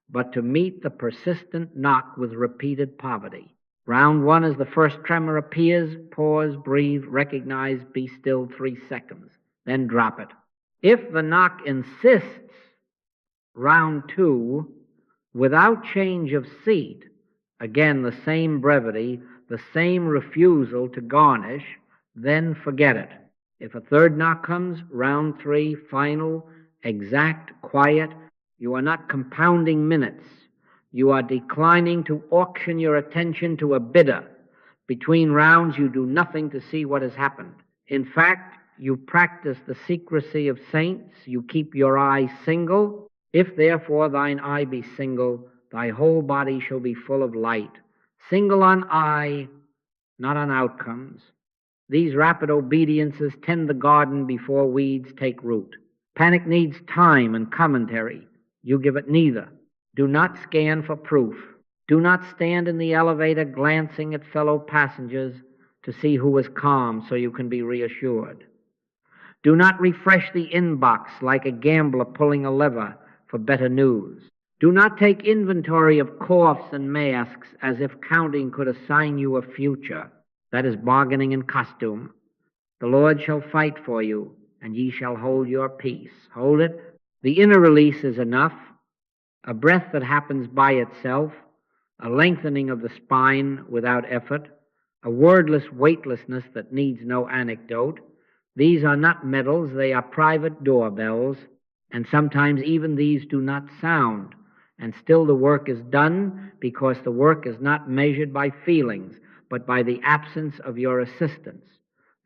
but to meet the persistent knock with repeated poverty. Round 1 is the first tremor appears, pause, breathe, recognize, be still 3 seconds, then drop it. If the knock insists, round 2, without change of seat, again the same brevity, the same refusal to garnish, then forget it. If a third knock comes, round 3, final, exact, quiet, you are not compounding minutes. You are declining to auction your attention to a bidder. Between rounds, you do nothing to see what has happened. In fact, you practice the secrecy of saints. You keep your eye single. If therefore thine eye be single, thy whole body shall be full of light. Single on eye, not on outcomes. These rapid obediences tend the garden before weeds take root. Panic needs time and commentary. You give it neither. Do not scan for proof. Do not stand in the elevator glancing at fellow passengers to see who is calm so you can be reassured. Do not refresh the inbox like a gambler pulling a lever for better news. Do not take inventory of coughs and masks as if counting could assign you a future. That is bargaining in costume. The Lord shall fight for you, and ye shall hold your peace. Hold it. The inner release is enough. A breath that happens by itself, a lengthening of the spine without effort, a wordless weightlessness that needs no anecdote. These are not medals, they are private doorbells, and sometimes even these do not sound, and still the work is done because the work is not measured by feelings, but by the absence of your assistance.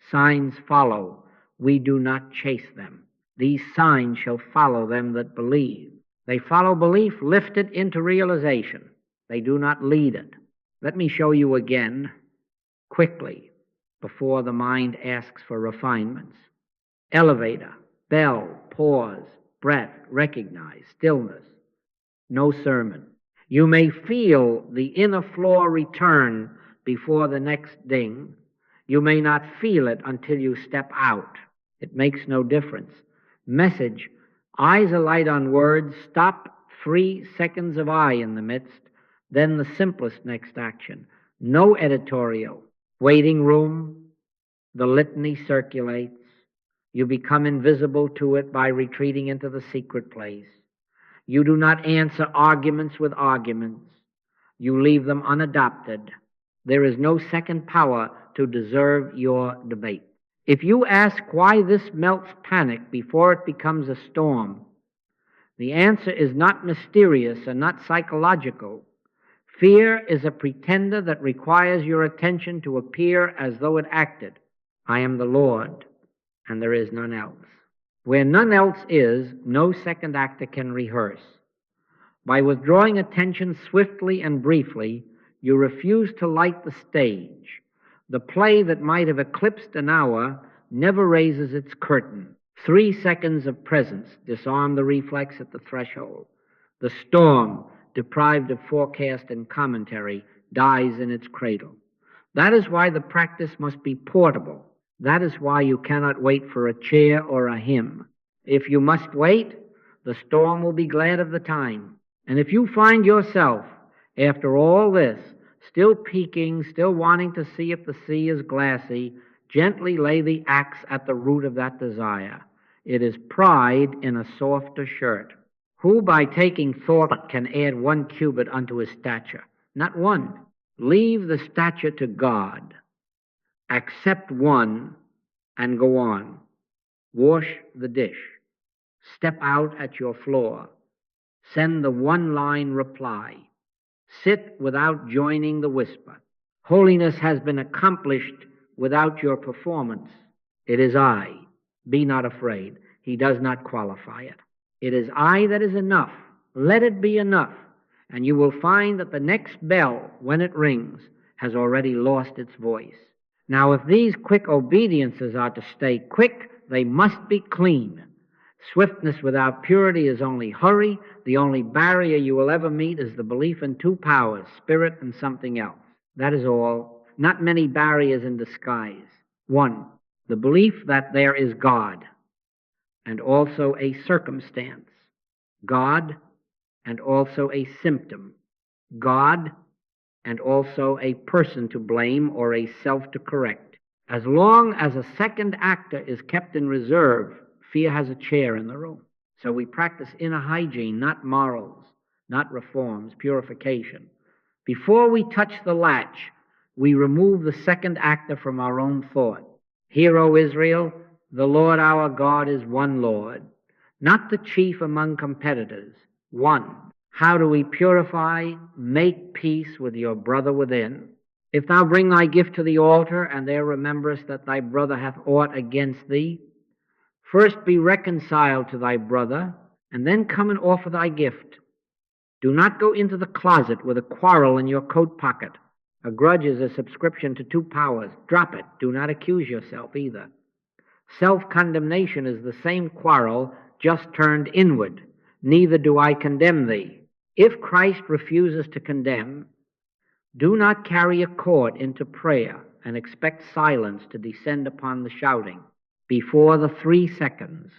Signs follow. We do not chase them. These signs shall follow them that believe. They follow belief lifted into realization. They do not lead it. Let me show you again, quickly, before the mind asks for refinements. Elevator, bell, pause, breath, recognize, stillness. No sermon. You may feel the inner floor return before the next ding. You may not feel it until you step out. It makes no difference. Message, eyes alight on words, stop 3 seconds of eye in the midst, then the simplest next action. No editorial. Waiting room, the litany circulates. You become invisible to it by retreating into the secret place. You do not answer arguments with arguments. You leave them unadopted. There is no second power to deserve your debate. If you ask why this melts panic before it becomes a storm, the answer is not mysterious and not psychological. Fear is a pretender that requires your attention to appear as though it acted. I am the Lord, and there is none else. Where none else is, no second actor can rehearse. By withdrawing attention swiftly and briefly, you refuse to light the stage. The play that might have eclipsed an hour never raises its curtain. 3 seconds of presence disarm the reflex at the threshold. The storm, deprived of forecast and commentary, dies in its cradle. That is why the practice must be portable. That is why you cannot wait for a chair or a hymn. If you must wait, the storm will be glad of the time. And if you find yourself, after all this, still peeking, still wanting to see if the sea is glassy, gently lay the axe at the root of that desire. It is pride in a softer shirt. Who by taking thought can add 1 cubit unto his stature? Not one. Leave the stature to God. Accept 1 and go on. Wash the dish. Step out at your floor. Send the 1-line reply. Sit without joining the whisper. Holiness has been accomplished without your performance. It is I. Be not afraid. He does not qualify it. It is I that is enough. Let it be enough. And you will find that the next bell, when it rings, has already lost its voice. Now, if these quick obediences are to stay quick, They must be clean. Swiftness without purity is only hurry. The only barrier you will ever meet is the belief in two powers, spirit and something else. That is all. Not many barriers in disguise. One, the belief that there is God, and also a circumstance. God, and also a symptom. God, and also a person to blame or a self to correct. As long as a second actor is kept in reserve, fear has a chair in the room. So we practice inner hygiene, not morals, not reforms, purification. Before we touch the latch, we remove the second actor from our own thought. Hear, O Israel, the Lord our God is one Lord, not the chief among competitors, one. How do we purify? Make peace with your brother within. If thou bring thy gift to the altar, and there rememberest that thy brother hath aught against thee, first be reconciled to thy brother, and then come and offer thy gift. Do not go into the closet with a quarrel in your coat pocket. A grudge is a subscription to two powers. Drop it. Do not accuse yourself either. Self-condemnation is the same quarrel, just turned inward. Neither do I condemn thee. If Christ refuses to condemn, do not carry a court into prayer and expect silence to descend upon the shouting. Before the 3 seconds,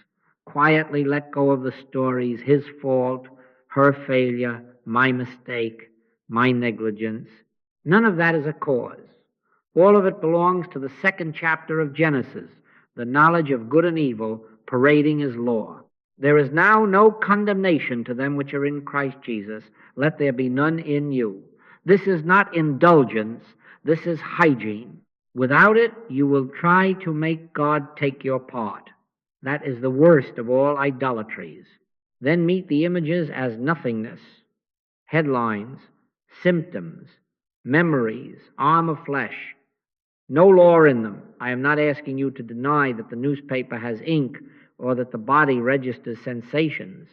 quietly let go of the stories, his fault, her failure, my mistake, my negligence. None of that is a cause. All of it belongs to the 2nd chapter of Genesis, the knowledge of good and evil parading as law. There is now no condemnation to them which are in Christ Jesus. Let there be none in you. This is not indulgence. This is hygiene. Without it, you will try to make God take your part. That is the worst of all idolatries. Then meet the images as nothingness, headlines, symptoms, memories, arm of flesh. No law in them. I am not asking you to deny that the newspaper has ink or that the body registers sensations.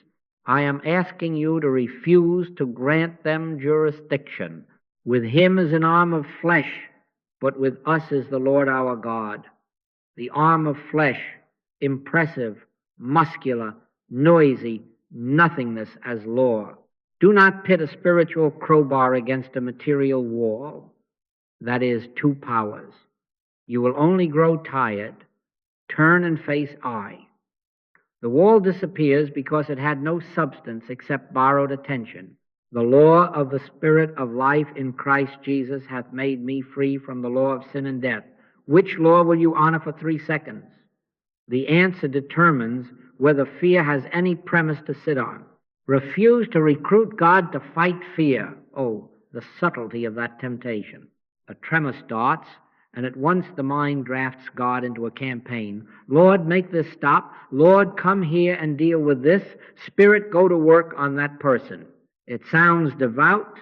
I am asking you to refuse to grant them jurisdiction. With him as an arm of flesh, but with us as the Lord our God. The arm of flesh, impressive, muscular, noisy, nothingness as law. Do not pit a spiritual crowbar against a material wall. That is, two powers. You will only grow tired. Turn and face I. The wall disappears because it had no substance except borrowed attention. The law of the Spirit of life in Christ Jesus hath made me free from the law of sin and death. Which law will you honor for 3 seconds? The answer determines whether fear has any premise to sit on. Refuse to recruit God to fight fear. Oh, the subtlety of that temptation. A tremor starts, and at once the mind drafts God into a campaign. Lord, make this stop. Lord, come here and deal with this. Spirit, go to work on that person. It sounds devout.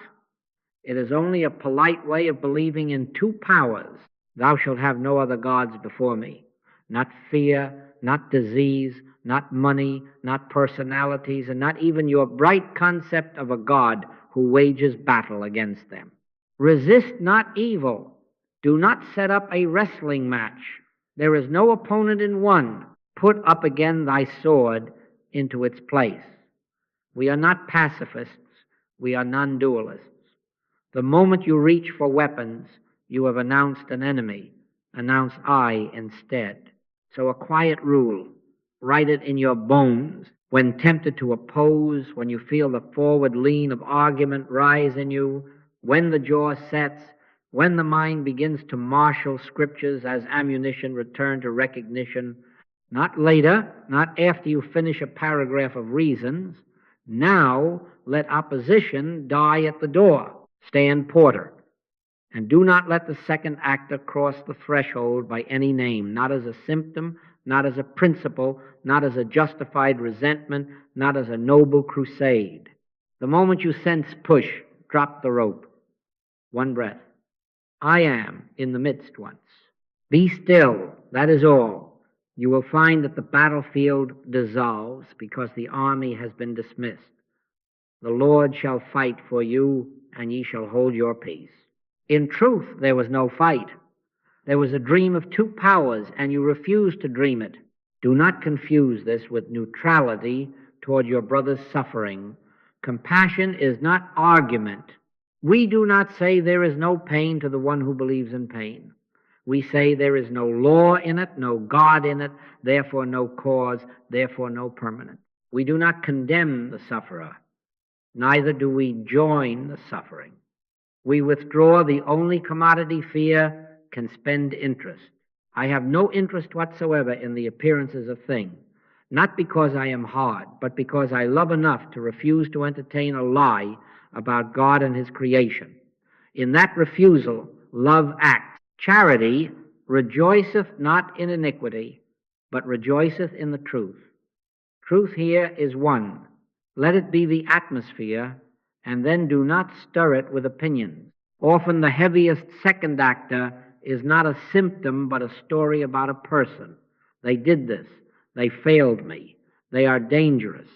It is only a polite way of believing in two powers. Thou shalt have no other gods before me. Not fear, not disease, not money, not personalities, and not even your bright concept of a God who wages battle against them. Resist not evil. Do not set up a wrestling match. There is no opponent in one. Put up again thy sword into its place. We are not pacifists. We are non-dualists. The moment you reach for weapons, you have announced an enemy. Announce I instead. So a quiet rule. Write it in your bones. When tempted to oppose, when you feel the forward lean of argument rise in you, when the jaw sets, when the mind begins to marshal scriptures as ammunition return to recognition, not later, not after you finish a paragraph of reasons, now let opposition die at the door. Stand porter. And do not let the second actor cross the threshold by any name, not as a symptom, not as a principle, not as a justified resentment, not as a noble crusade. The moment you sense push, drop the rope. One breath. I am in the midst once. Be still, that is all. You will find that the battlefield dissolves because the army has been dismissed. The Lord shall fight for you, and ye shall hold your peace. In truth, there was no fight. There was a dream of two powers, and you refused to dream it. Do not confuse this with neutrality toward your brother's suffering. Compassion is not argument. We do not say there is no pain to the one who believes in pain. We say there is no law in it, no God in it, therefore no cause, therefore no permanent. We do not condemn the sufferer, neither do we join the suffering. We withdraw the only commodity fear can spend interest. I have no interest whatsoever in the appearances of things, not because I am hard, but because I love enough to refuse to entertain a lie about God and His creation. In that refusal, love acts. Charity rejoiceth not in iniquity, but rejoiceth in the truth. Truth here is one. Let it be the atmosphere, and then do not stir it with opinions. Often the heaviest second actor is not a symptom, but a story about a person. They did this. They failed me. They are dangerous.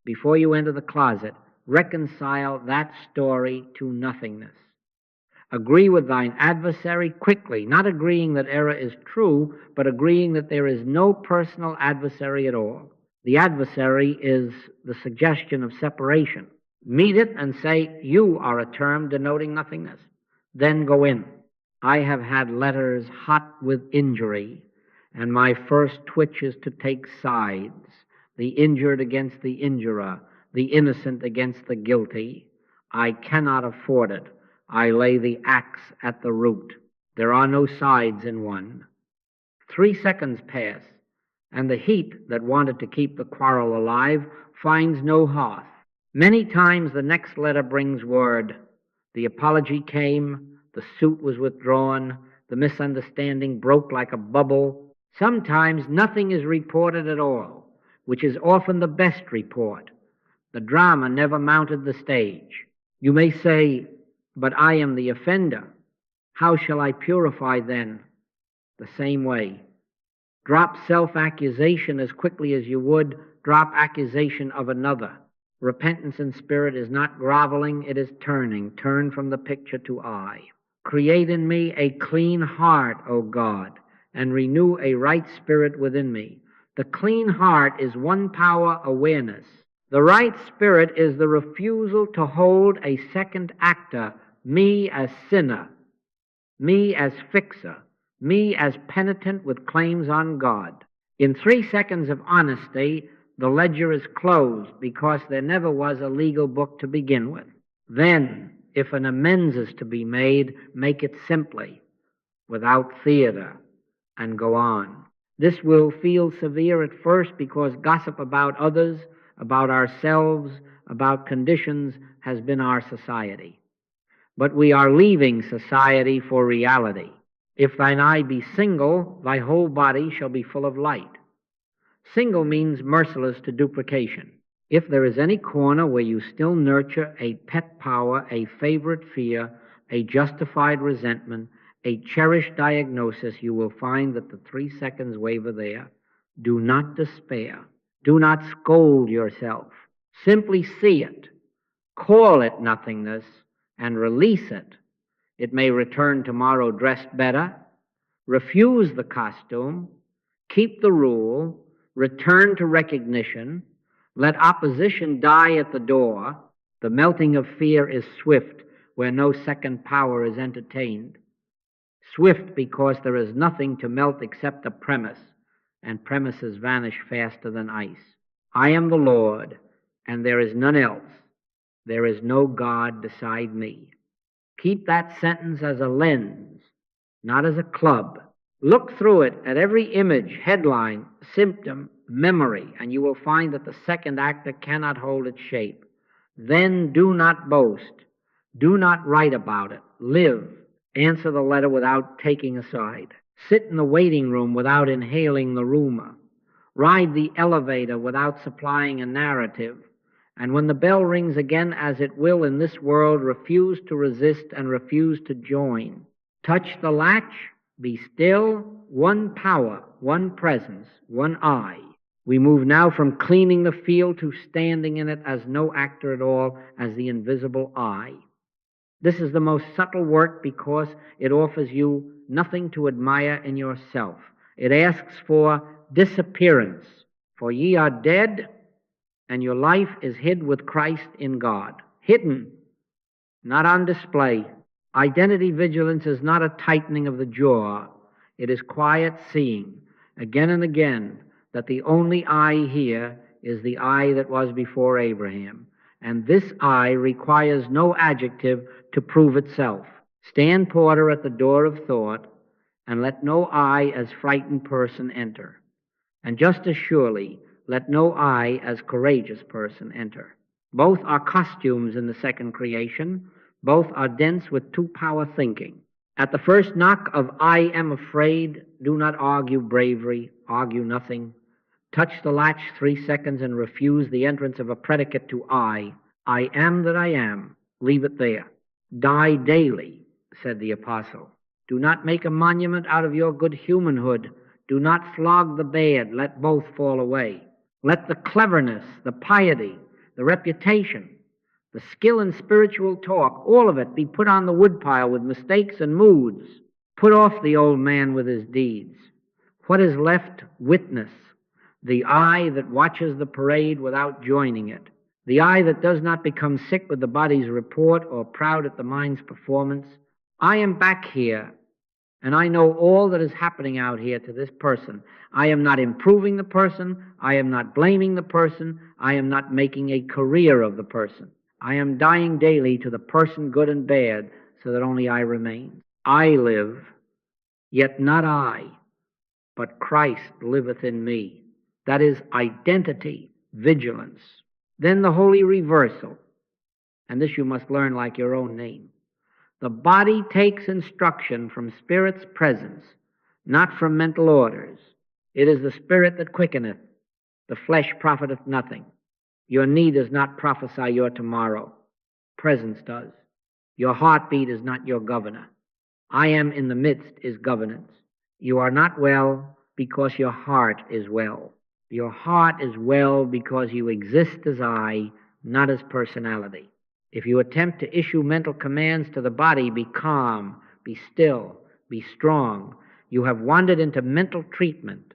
Before you enter the closet, reconcile that story to nothingness. Agree with thine adversary quickly, not agreeing that error is true, but agreeing that there is no personal adversary at all. The adversary is the suggestion of separation. Meet it and say, you are a term denoting nothingness. Then go in. I have had letters hot with injury, and my first twitch is to take sides, the injured against the injurer, the innocent against the guilty. I cannot afford it. I lay the axe at the root. There are no sides in one. 3 seconds pass, and the heat that wanted to keep the quarrel alive finds no hearth. Many times the next letter brings word. The apology came, the suit was withdrawn, the misunderstanding broke like a bubble. Sometimes nothing is reported at all, which is often the best report. The drama never mounted the stage. You may say, but I am the offender. How shall I purify then? The same way. Drop self-accusation as quickly as you would drop accusation of another. Repentance in spirit is not groveling, it is turning. Turn from the picture to I. Create in me a clean heart, O God, and renew a right spirit within me. The clean heart is one power awareness. The right spirit is the refusal to hold a second actor, me as sinner, me as fixer, me as penitent with claims on God. In 3 seconds of honesty, the ledger is closed because there never was a legal book to begin with. Then, if an amends is to be made, make it simply, without theater, and go on. This will feel severe at first because gossip about others, about ourselves, about conditions has been our society. But we are leaving society for reality. If thine eye be single, thy whole body shall be full of light. Single means merciless to duplication. If there is any corner where you still nurture a pet power, a favorite fear, a justified resentment, a cherished diagnosis, you will find that the 3 seconds waver there. Do not despair. Do not scold yourself. Simply see it. Call it nothingness and release it. It may return tomorrow dressed better. Refuse the costume. Keep the rule. Return to recognition. Let opposition die at the door. The melting of fear is swift where no second power is entertained. Swift because there is nothing to melt except a premise, and premises vanish faster than ice. I am the Lord, and there is none else. There is no God beside me. Keep that sentence as a lens, not as a club. Look through it at every image, headline, symptom, memory, and you will find that the second actor cannot hold its shape. Then do not boast. Do not write about it. Live. Answer the letter without taking a side. Sit in the waiting room without inhaling the rumor. Ride the elevator without supplying a narrative. And when the bell rings again, as it will in this world, refuse to resist and refuse to join. Touch the latch. Be still. One power, one presence, one I. We move now from cleaning the field to standing in it as no actor at all, as the invisible I. This is the most subtle work because it offers you nothing to admire in yourself. It asks for disappearance. For ye are dead, and your life is hid with Christ in God. Hidden, not on display. Identity vigilance is not a tightening of the jaw. It is quiet seeing, again and again, that the only eye here is the eye that was before Abraham. And this eye requires no adjective to prove itself. Stand porter at the door of thought, and let no eye as frightened person enter. And just as surely, let no eye as courageous person enter. Both are costumes in the second creation. Both are dense with two-power thinking. At the first knock of I am afraid, do not argue bravery, argue nothing. Touch the latch 3 seconds and refuse the entrance of a predicate to I. I am that I am. Leave it there. Die daily, said the apostle. Do not make a monument out of your good humanhood. Do not flog the bad. Let both fall away. Let the cleverness, the piety, the reputation, the skill in spiritual talk, all of it be put on the woodpile with mistakes and moods. Put off the old man with his deeds. What is left? Witness. The eye that watches the parade without joining it. The eye that does not become sick with the body's report or proud at the mind's performance. I am back here, and I know all that is happening out here to this person. I am not improving the person. I am not blaming the person. I am not making a career of the person. I am dying daily to the person, good and bad, so that only I remain. I live, yet not I, but Christ liveth in me. That is identity, vigilance. Then the holy reversal, and this you must learn like your own name. The body takes instruction from Spirit's presence, not from mental orders. It is the Spirit that quickeneth. The flesh profiteth nothing. Your knee does not prophesy your tomorrow. Presence does. Your heartbeat is not your governor. I am in the midst is governance. You are not well because your heart is well. Your heart is well because you exist as I, not as personality. If you attempt to issue mental commands to the body, be calm, be still, be strong, you have wandered into mental treatment,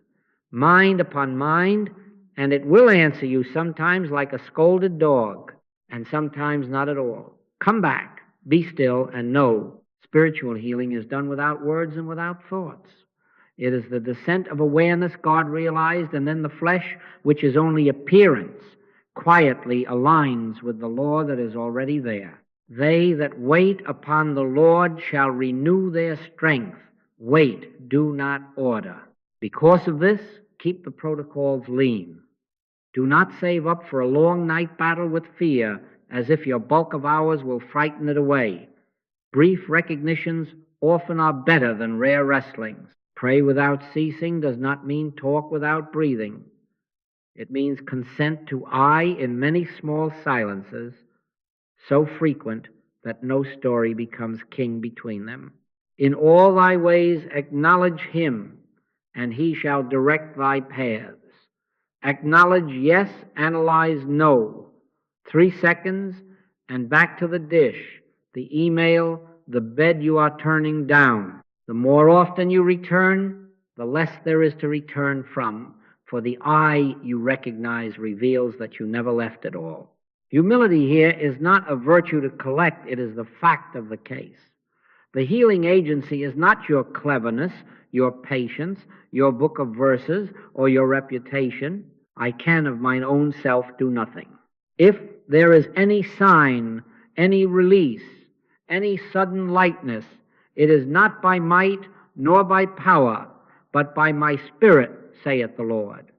mind upon mind, and it will answer you sometimes like a scolded dog, and sometimes not at all. Come back, be still, and know spiritual healing is done without words and without thoughts. It is the descent of awareness God realized, and then the flesh, which is only appearance, quietly aligns with the law that is already there. They that wait upon the Lord shall renew their strength. Wait, do not order. Because of this, keep the protocols lean. Do not save up for a long night battle with fear, as if your bulk of hours will frighten it away. Brief recognitions often are better than rare wrestlings. Pray without ceasing does not mean talk without breathing. It means consent to I in many small silences, so frequent that no story becomes king between them. In all thy ways acknowledge him, and he shall direct thy paths. Acknowledge yes, analyze no. 3 seconds, and back to the dish, the email, the bed you are turning down. The more often you return, the less there is to return from, for the I you recognize reveals that you never left at all. Humility here is not a virtue to collect, it is the fact of the case. The healing agency is not your cleverness, your patience, your book of verses, or your reputation. I can of mine own self do nothing. If there is any sign, any release, any sudden lightness, it is not by might nor by power, but by my Spirit, saith the Lord.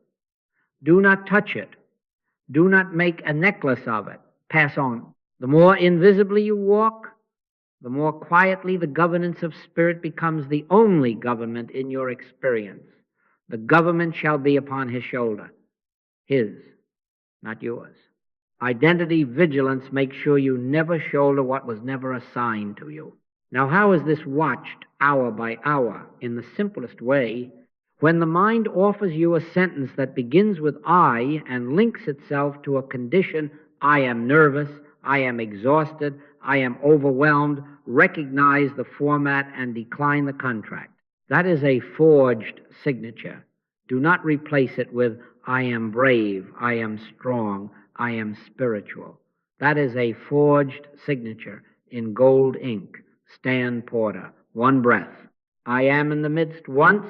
Do not touch it. Do not make a necklace of it. Pass on. The more invisibly you walk, the more quietly the governance of Spirit becomes the only government in your experience. The government shall be upon his shoulder. His, not yours. Identity vigilance makes sure you never shoulder what was never assigned to you. Now, how is this watched hour by hour? In the simplest way, when the mind offers you a sentence that begins with I and links itself to a condition, I am nervous, I am exhausted, I am overwhelmed, recognize the format and decline the contract. That is a forged signature. Do not replace it with, I am brave, I am strong, I am spiritual. That is a forged signature in gold ink. Stan Porter. One breath. I am in the midst once,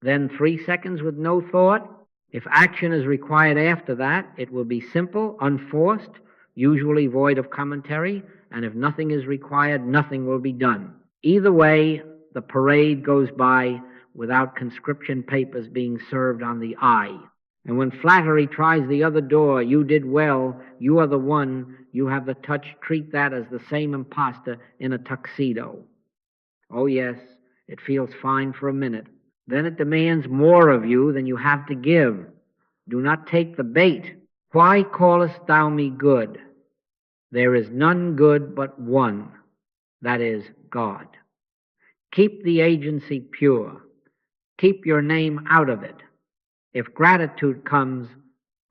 then 3 seconds with no thought. If action is required after that, it will be simple, unforced, usually void of commentary, and if nothing is required, nothing will be done. Either way, the parade goes by without conscription papers being served on the eye. And when flattery tries the other door, you did well, you are the one, you have the touch, treat that as the same imposter in a tuxedo. Oh yes, it feels fine for a minute. Then it demands more of you than you have to give. Do not take the bait. Why callest thou me good? There is none good but one, that is God. Keep the agency pure. Keep your name out of it. If gratitude comes,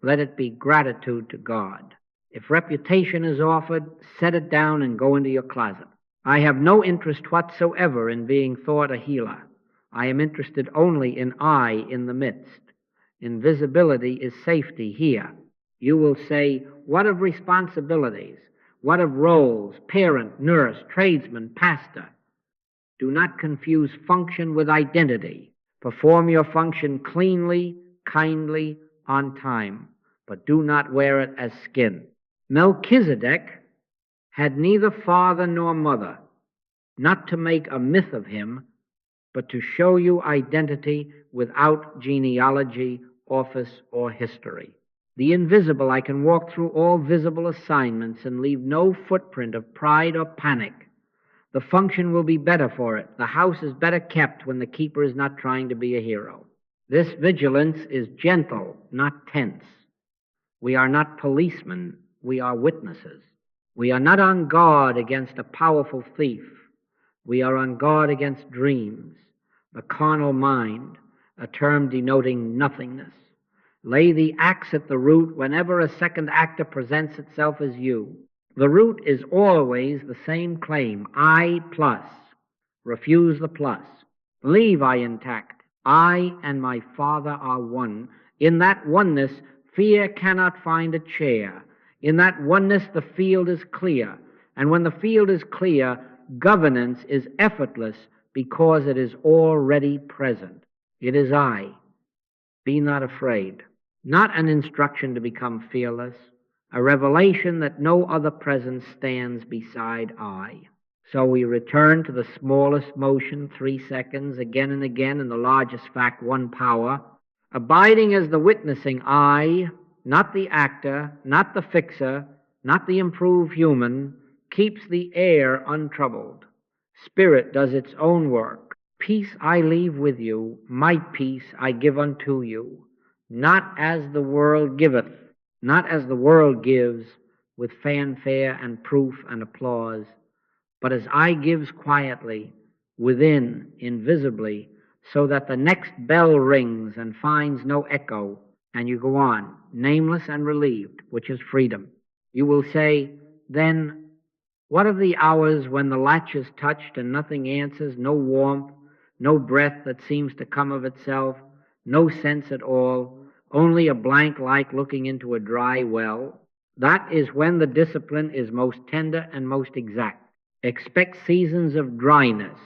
let it be gratitude to God. If reputation is offered, set it down and go into your closet. I have no interest whatsoever in being thought a healer. I am interested only in I in the midst. Invisibility is safety here. You will say, what of responsibilities? What of roles? Parent, nurse, tradesman, pastor. Do not confuse function with identity. Perform your function cleanly, kindly, on time, but do not wear it as skin. Melchizedek had neither father nor mother, not to make a myth of him, but to show you identity without genealogy, office, or history. The invisible, I can walk through all visible assignments and leave no footprint of pride or panic. The function will be better for it. The house is better kept when the keeper is not trying to be a hero. This vigilance is gentle, not tense. We are not policemen, we are witnesses. We are not on guard against a powerful thief. We are on guard against dreams, the carnal mind, a term denoting nothingness. Lay the axe at the root whenever a second actor presents itself as you. The root is always the same claim, I plus. Refuse the plus. Leave I intact. I and my Father are one. In that oneness, fear cannot find a chair. In that oneness, the field is clear. And when the field is clear, governance is effortless because it is already present. It is I. Be not afraid. Not an instruction to become fearless, a revelation that no other presence stands beside I. So we return to the smallest motion, 3 seconds, again and again, in the largest fact, one power, abiding as the witnessing I, not the actor, not the fixer, not the improved human, keeps the air untroubled. Spirit does its own work. Peace I leave with you, my peace I give unto you, not as the world giveth, not as the world gives, with fanfare and proof and applause, but as I gives quietly, within, invisibly, so that the next bell rings and finds no echo, and you go on, nameless and relieved, which is freedom. You will say, then, what of the hours when the latch is touched and nothing answers, no warmth, no breath that seems to come of itself, no sense at all, only a blank like looking into a dry well? That is when the discipline is most tender and most exact. Expect seasons of dryness,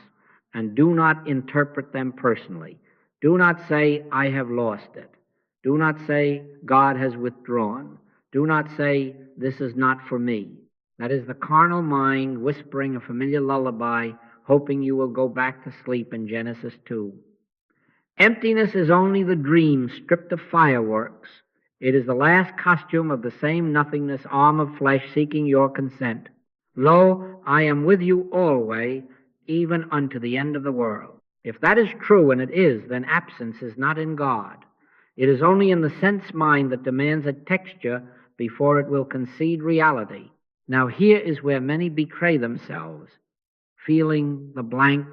and do not interpret them personally. Do not say, I have lost it. Do not say, God has withdrawn. Do not say, this is not for me. That is the carnal mind whispering a familiar lullaby, hoping you will go back to sleep in Genesis 2. Emptiness is only the dream stripped of fireworks. It is the last costume of the same nothingness, arm of flesh, seeking your consent. Lo, I am with you always, even unto the end of the world. If that is true, and it is, then absence is not in God. It is only in the sense mind that demands a texture before it will concede reality. Now here is where many betray themselves. Feeling the blank,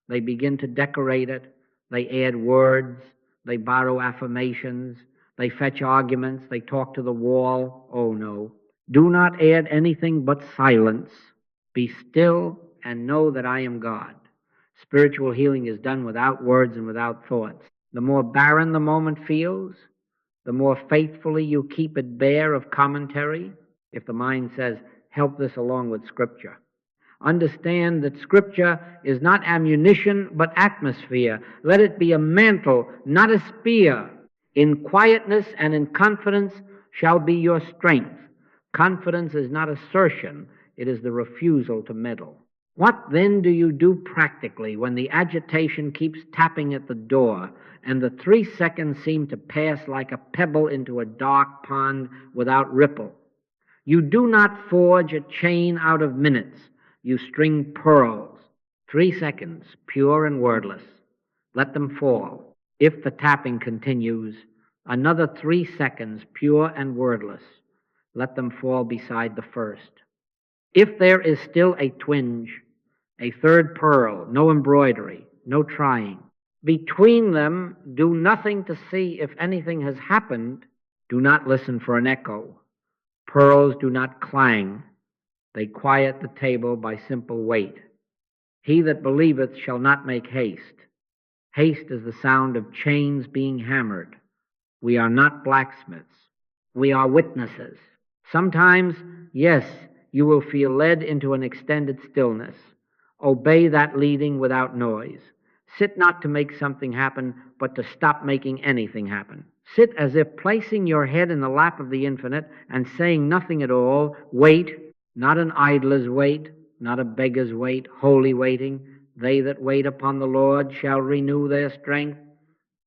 they begin to decorate it, they add words, they borrow affirmations, they fetch arguments, they talk to the wall. Oh no. Do not add anything but silence. Be still and know that I am God. Spiritual healing is done without words and without thoughts. The more barren the moment feels, the more faithfully you keep it bare of commentary. If the mind says, help this along with Scripture. Understand that Scripture is not ammunition, but atmosphere. Let it be a mantle, not a spear. In quietness and in confidence shall be your strength. Confidence is not assertion, it is the refusal to meddle. What then do you do practically when the agitation keeps tapping at the door and the 3 seconds seem to pass like a pebble into a dark pond without ripple? You do not forge a chain out of minutes. You string pearls. 3 seconds, pure and wordless. Let them fall. If the tapping continues, another 3 seconds, pure and wordless. Let them fall beside the first. If there is still a twinge, a third pearl, no embroidery, no trying. Between them, do nothing to see if anything has happened. Do not listen for an echo. Pearls do not clang. They quiet the table by simple weight. He that believeth shall not make haste. Haste is the sound of chains being hammered. We are not blacksmiths. We are witnesses. Sometimes, yes, you will feel led into an extended stillness. Obey that leading without noise. Sit not to make something happen, but to stop making anything happen. Sit as if placing your head in the lap of the infinite and saying nothing at all. Wait, not an idler's wait, not a beggar's wait, holy waiting. They that wait upon the Lord shall renew their strength.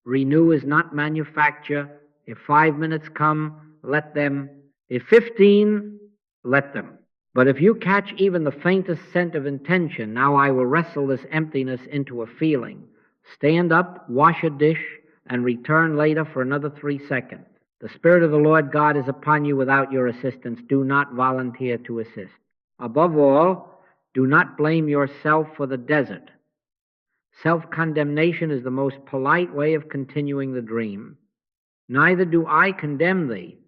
Renew is not manufacture. If 5 minutes come, let them. If 15, let them. But if you catch even the faintest scent of intention, now I will wrestle this emptiness into a feeling. Stand up, wash a dish, and return later for another 3 seconds. The Spirit of the Lord God is upon you without your assistance. Do not volunteer to assist. Above all, do not blame yourself for the desert. Self-condemnation is the most polite way of continuing the dream. Neither do I condemn thee.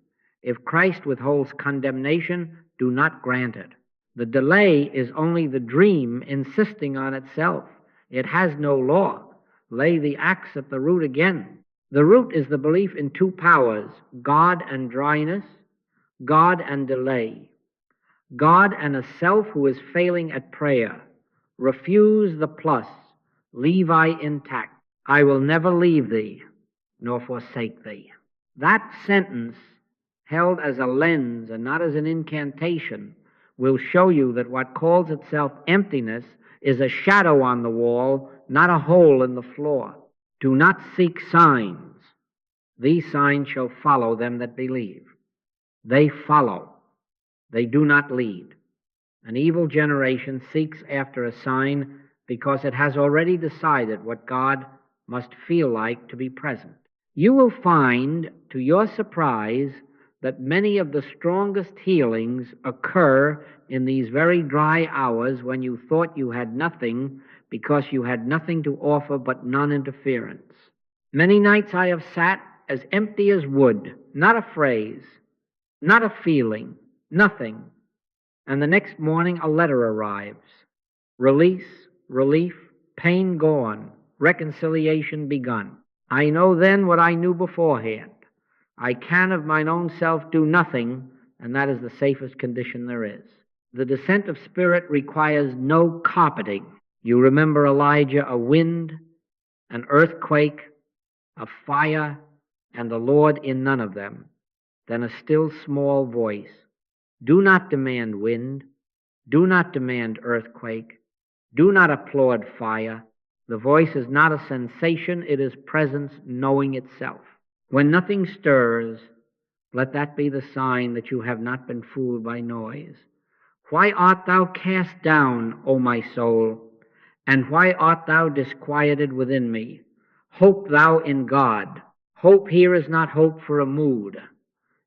If Christ withholds condemnation, do not grant it. The delay is only the dream insisting on itself. It has no law. Lay the axe at the root again. The root is the belief in 2 powers, God and dryness, God and delay. God and a self who is failing at prayer. Refuse the plus. Leave I intact. I will never leave thee, nor forsake thee. That sentence, held as a lens and not as an incantation, will show you that what calls itself emptiness is a shadow on the wall, not a hole in the floor. Do not seek signs. These signs shall follow them that believe. They follow. They do not lead. An evil generation seeks after a sign because it has already decided what God must feel like to be present. You will find, to your surprise, that many of the strongest healings occur in these very dry hours when you thought you had nothing because you had nothing to offer but non-interference. Many nights I have sat as empty as wood, not a phrase, not a feeling, nothing, and the next morning a letter arrives. Release, relief, pain gone, reconciliation begun. I know then what I knew beforehand. I can of mine own self do nothing, and that is the safest condition there is. The descent of spirit requires no carpeting. You remember Elijah, a wind, an earthquake, a fire, and the Lord in none of them. Then a still small voice. Do not demand wind. Do not demand earthquake. Do not applaud fire. The voice is not a sensation, it is presence knowing itself. When nothing stirs, let that be the sign that you have not been fooled by noise. Why art thou cast down, O my soul? And why art thou disquieted within me? Hope thou in God. Hope here is not hope for a mood.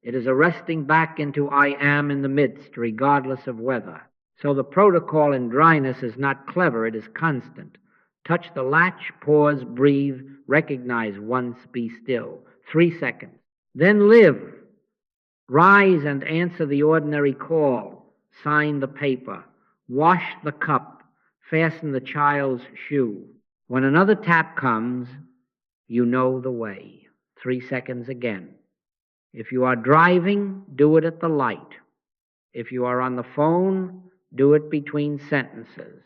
It is a resting back into I am in the midst, regardless of weather. So the protocol in dryness is not clever, it is constant. Touch the latch, pause, breathe, recognize once, be still. 3 seconds. Then live. Rise and answer the ordinary call. Sign the paper. Wash the cup. Fasten the child's shoe. When another tap comes, You know the way. 3 seconds again. If you are driving, do it at the light. If you are on the phone, do it between sentences.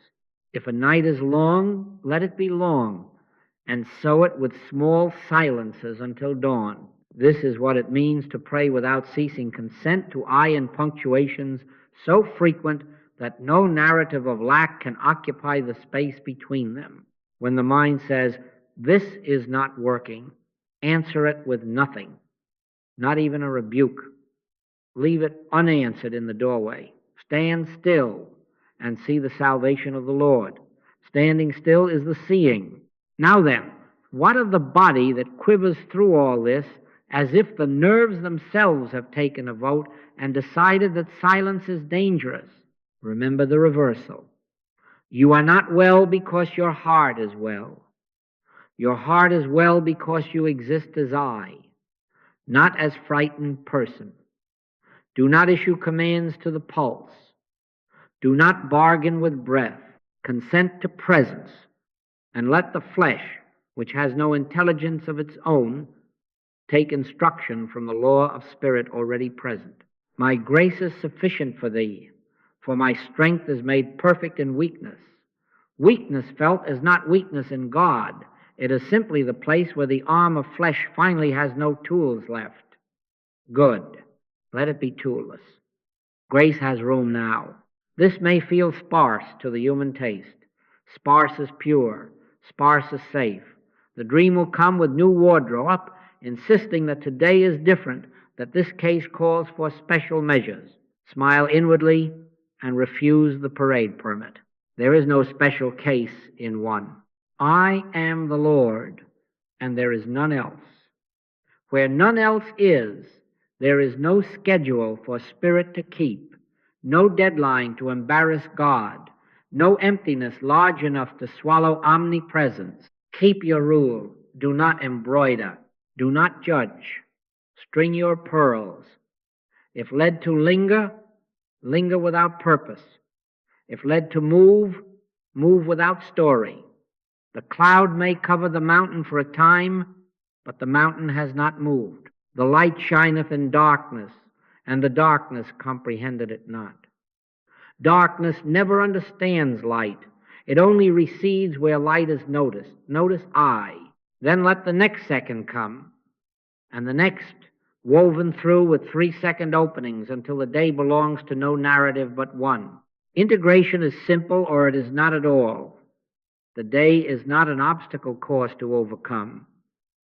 If a night is long, let it be long, and sow it with small silences until dawn. This is what it means to pray without ceasing. Consent to I and punctuations so frequent that no narrative of lack can occupy the space between them. When the mind says, this is not working, answer it with nothing, not even a rebuke. Leave it unanswered in the doorway. Stand still and see the salvation of the Lord. Standing still is the seeing. Now then, what of the body that quivers through all this as if the nerves themselves have taken a vote and decided that silence is dangerous? Remember the reversal. You are not well because your heart is well. Your heart is well because you exist as I, not as frightened person. Do not issue commands to the pulse. Do not bargain with breath. Consent to presence, and let the flesh, which has no intelligence of its own, take instruction from the law of spirit already present. My grace is sufficient for thee, for my strength is made perfect in weakness. Weakness felt is not weakness in God. It is simply the place where the arm of flesh finally has no tools left. Good. Let it be toolless. Grace has room now. This may feel sparse to the human taste. Sparse is pure. Sparse is safe. The dream will come with new wardrobe, insisting that today is different, that this case calls for special measures. Smile inwardly and refuse the parade permit. There is no special case in one. I am the Lord, and there is none else. Where none else is, there is no schedule for spirit to keep, no deadline to embarrass God, no emptiness large enough to swallow omnipresence. Keep your rule. Do not embroider. Do not judge. String your pearls. If led to linger, linger without purpose. If led to move, move without story. The cloud may cover the mountain for a time, but the mountain has not moved. The light shineth in darkness, and the darkness comprehended it not. Darkness never understands light. It only recedes where light is noticed. Notice I. Then let the next second come, and the next, woven through with 3-second openings until the day belongs to no narrative but one. Integration is simple, or it is not at all. The day is not an obstacle course to overcome.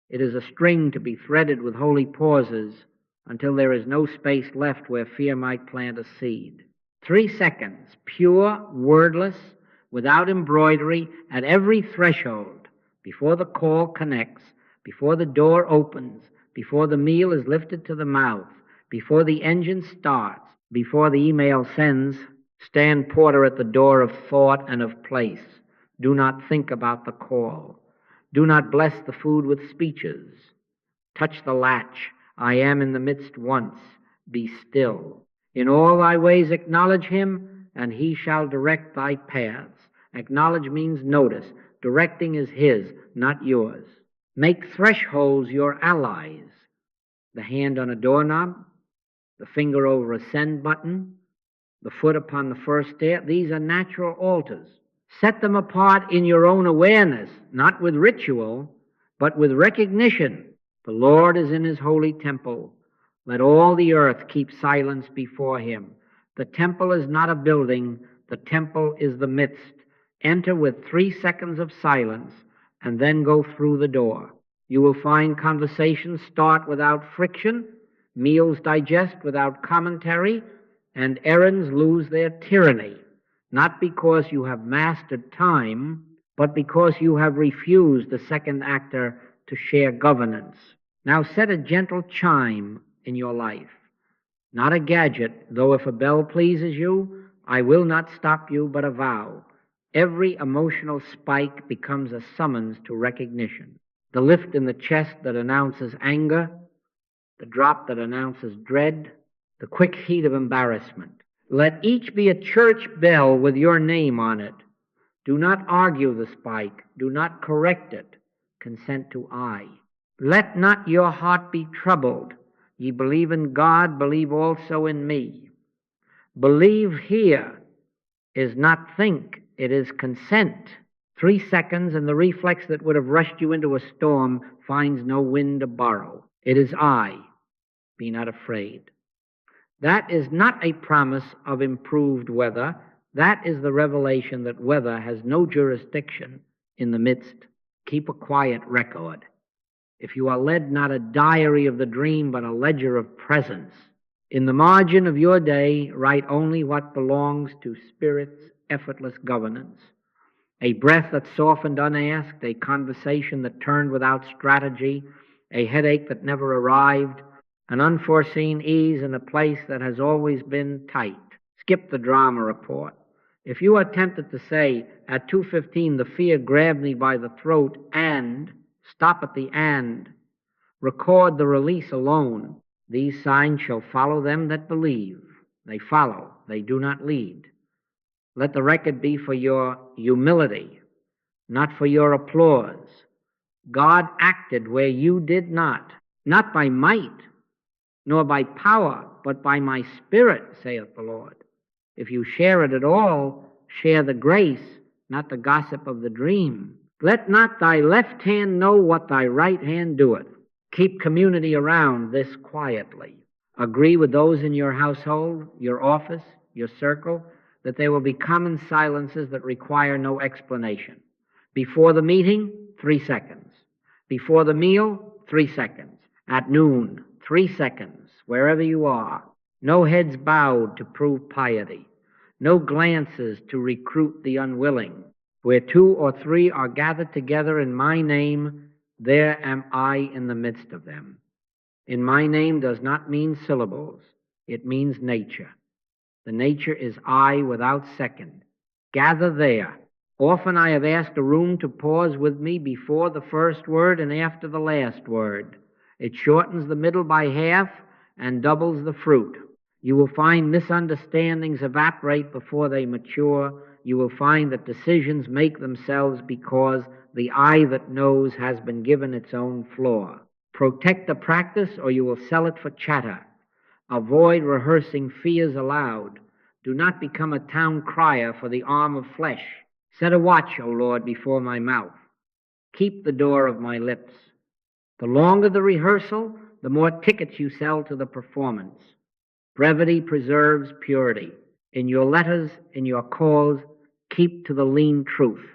It is a string to be threaded with holy pauses until there is no space left where fear might plant a seed. 3 seconds, pure, wordless, without embroidery, at every threshold, before the call connects, before the door opens, before the meal is lifted to the mouth, before the engine starts, before the email sends. Stand porter at the door of thought and of place. Do not think about the call. Do not bless the food with speeches. Touch the latch. I am in the midst once. Be still. In all thy ways acknowledge him, and he shall direct thy paths. Acknowledge means notice. Directing is his, not yours. Make thresholds your allies. The hand on a doorknob, the finger over a send button, the foot upon the first stair. These are natural altars. Set them apart in your own awareness, not with ritual, but with recognition. The Lord is in his holy temple. Let all the earth keep silence before him. The temple is not a building. The temple is the midst. Enter with 3 seconds of silence and then go through the door. You will find conversations start without friction, meals digest without commentary, and errands lose their tyranny, not because you have mastered time, but because you have refused the second actor to share governance. Now set a gentle chime in your life, not a gadget, though if a bell pleases you, I will not stop you, but a vow. Every emotional spike becomes a summons to recognition. The lift in the chest that announces anger, the drop that announces dread, the quick heat of embarrassment. Let each be a church bell with your name on it. Do not argue the spike. Do not correct it. consent to I. Let not your heart be troubled. Ye believe in God, believe also in me. Believe here is not think, it is consent. 3 seconds, and the reflex that would have rushed you into a storm finds no wind to borrow. It is I. Be not afraid. That is not a promise of improved weather. That is the revelation that weather has no jurisdiction in the midst. Keep a quiet record. If you are led, not a diary of the dream, but a ledger of presence. In the margin of your day, write only what belongs to Spirit's effortless governance. A breath that softened unasked, a conversation that turned without strategy, a headache that never arrived, an unforeseen ease in a place that has always been tight. Skip the drama report. If you are tempted to say, at 2:15, the fear grabbed me by the throat, and stop at the and, record the release alone. These signs shall follow them that believe. They follow, they do not lead. Let the record be for your humility, not for your applause. God acted where you did not by might, nor by power, but by my Spirit, saith the Lord. If you share it at all, share the grace, not the gossip of the dream. Let not thy left hand know what thy right hand doeth. Keep community around this quietly. Agree with those in your household, your office, your circle, that there will be common silences that require no explanation. Before the meeting, 3 seconds. Before the meal, 3 seconds. At noon, 3 seconds, wherever you are. No heads bowed to prove piety. No glances to recruit the unwilling. Where 2 or 3 are gathered together in my name, there am I in the midst of them. In my name does not mean syllables. It means nature. The nature is I without second. Gather there. Often I have asked a room to pause with me before the first word and after the last word. It shortens the middle by half and doubles the fruit. You will find misunderstandings evaporate before they mature. You will find that decisions make themselves because the eye that knows has been given its own flaw. Protect the practice or you will sell it for chatter. Avoid rehearsing fears aloud. Do not become a town crier for the arm of flesh. Set a watch, O Lord, before my mouth. Keep the door of my lips. The longer the rehearsal, the more tickets you sell to the performance. Brevity preserves purity. In your letters, in your calls, keep to the lean truth.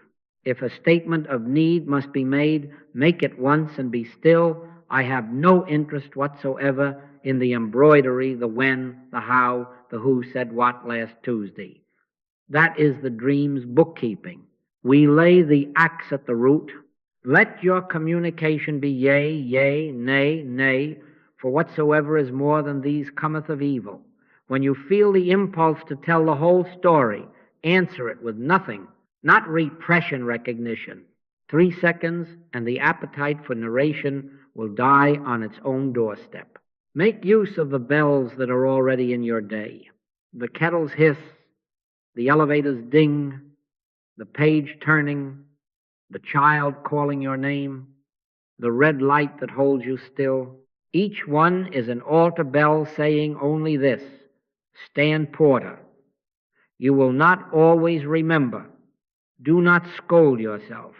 If a statement of need must be made, make it once and be still. I have no interest whatsoever in the embroidery, the when, the how, the who said what last Tuesday. That is the dream's bookkeeping. We lay the axe at the root. Let your communication be yea, yea, nay, nay, for whatsoever is more than these cometh of evil. When you feel the impulse to tell the whole story, answer it with nothing, not repression recognition. 3 seconds, and the appetite for narration will die on its own doorstep. Make use of the bells that are already in your day. The kettle's hiss, the elevator's ding, the page turning, the child calling your name, the red light that holds you still. Each one is an altar bell saying only this: stand porter. You will not always remember. Do not scold yourself.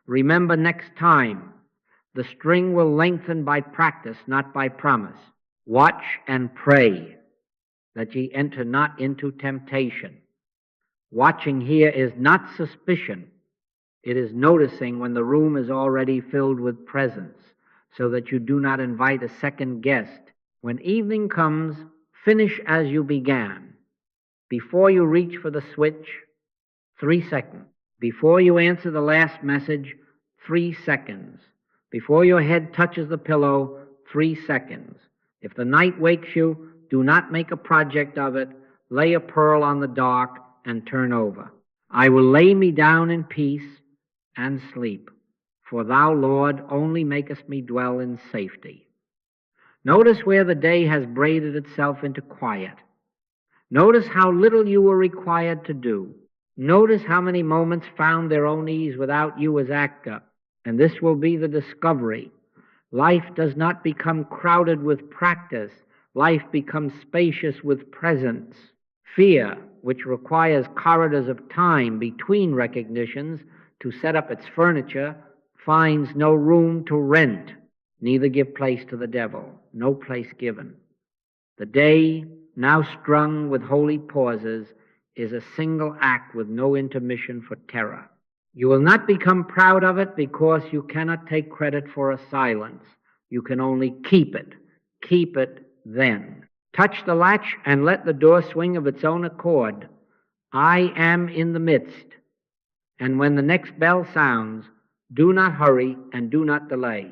Remember next time. The string will lengthen by practice, not by promise. Watch and pray that ye enter not into temptation. Watching here is not suspicion. It is noticing when the room is already filled with presence, so that you do not invite a second guest. When evening comes, finish as you began. Before you reach for the switch, 3 seconds. Before you answer the last message, 3 seconds. Before your head touches the pillow, 3 seconds. If the night wakes you, do not make a project of it. Lay a pearl on the dark and turn over. I will lay me down in peace and sleep, for thou, Lord, only makest me dwell in safety. Notice where the day has braided itself into quiet. Notice how little you were required to do. Notice how many moments found their own ease without you as actor. And this will be the discovery. Life does not become crowded with practice. Life becomes spacious with presence. Fear, which requires corridors of time between recognitions to set up its furniture, finds no room to rent, neither give place to the devil, no place given. The day, now strung with holy pauses, is a single act with no intermission for terror. You will not become proud of it because you cannot take credit for a silence. You can only keep it. Keep it then. Touch the latch and let the door swing of its own accord. I am in the midst. And when the next bell sounds, do not hurry and do not delay.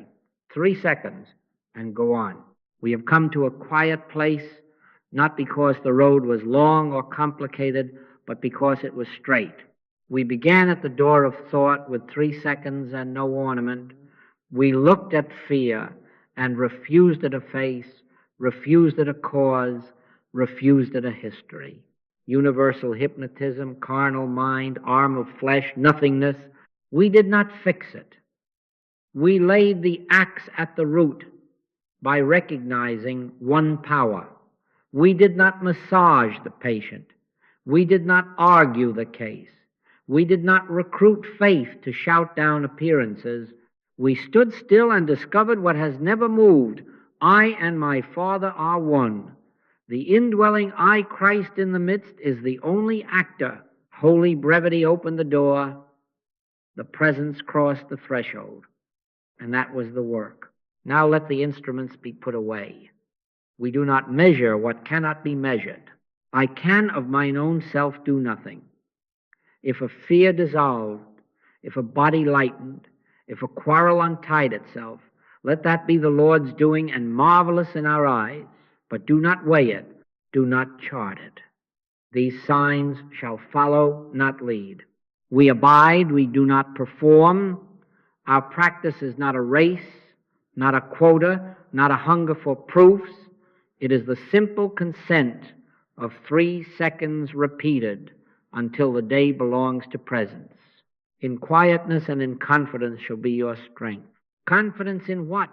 3 seconds and go on. We have come to a quiet place, not because the road was long or complicated, but because it was straight. We began at the door of thought with 3 seconds and no ornament. We looked at fear and refused it a face, refused it a cause, refused it a history. Universal hypnotism, carnal mind, arm of flesh, nothingness. We did not fix it. We laid the axe at the root by recognizing one power. We did not massage the patient. We did not argue the case. We did not recruit faith to shout down appearances. We stood still and discovered what has never moved. I and my Father are one. The indwelling I, Christ in the midst, is the only actor. Holy brevity opened the door. The presence crossed the threshold. And that was the work. Now let the instruments be put away. We do not measure what cannot be measured. I can of mine own self do nothing. If a fear dissolved, if a body lightened, if a quarrel untied itself, let that be the Lord's doing and marvelous in our eyes. But do not weigh it, do not chart it. These signs shall follow, not lead. We abide, we do not perform. Our practice is not a race, not a quota, not a hunger for proofs. It is the simple consent of 3 seconds repeated until the day belongs to presence. In quietness and in confidence shall be your strength. Confidence in what?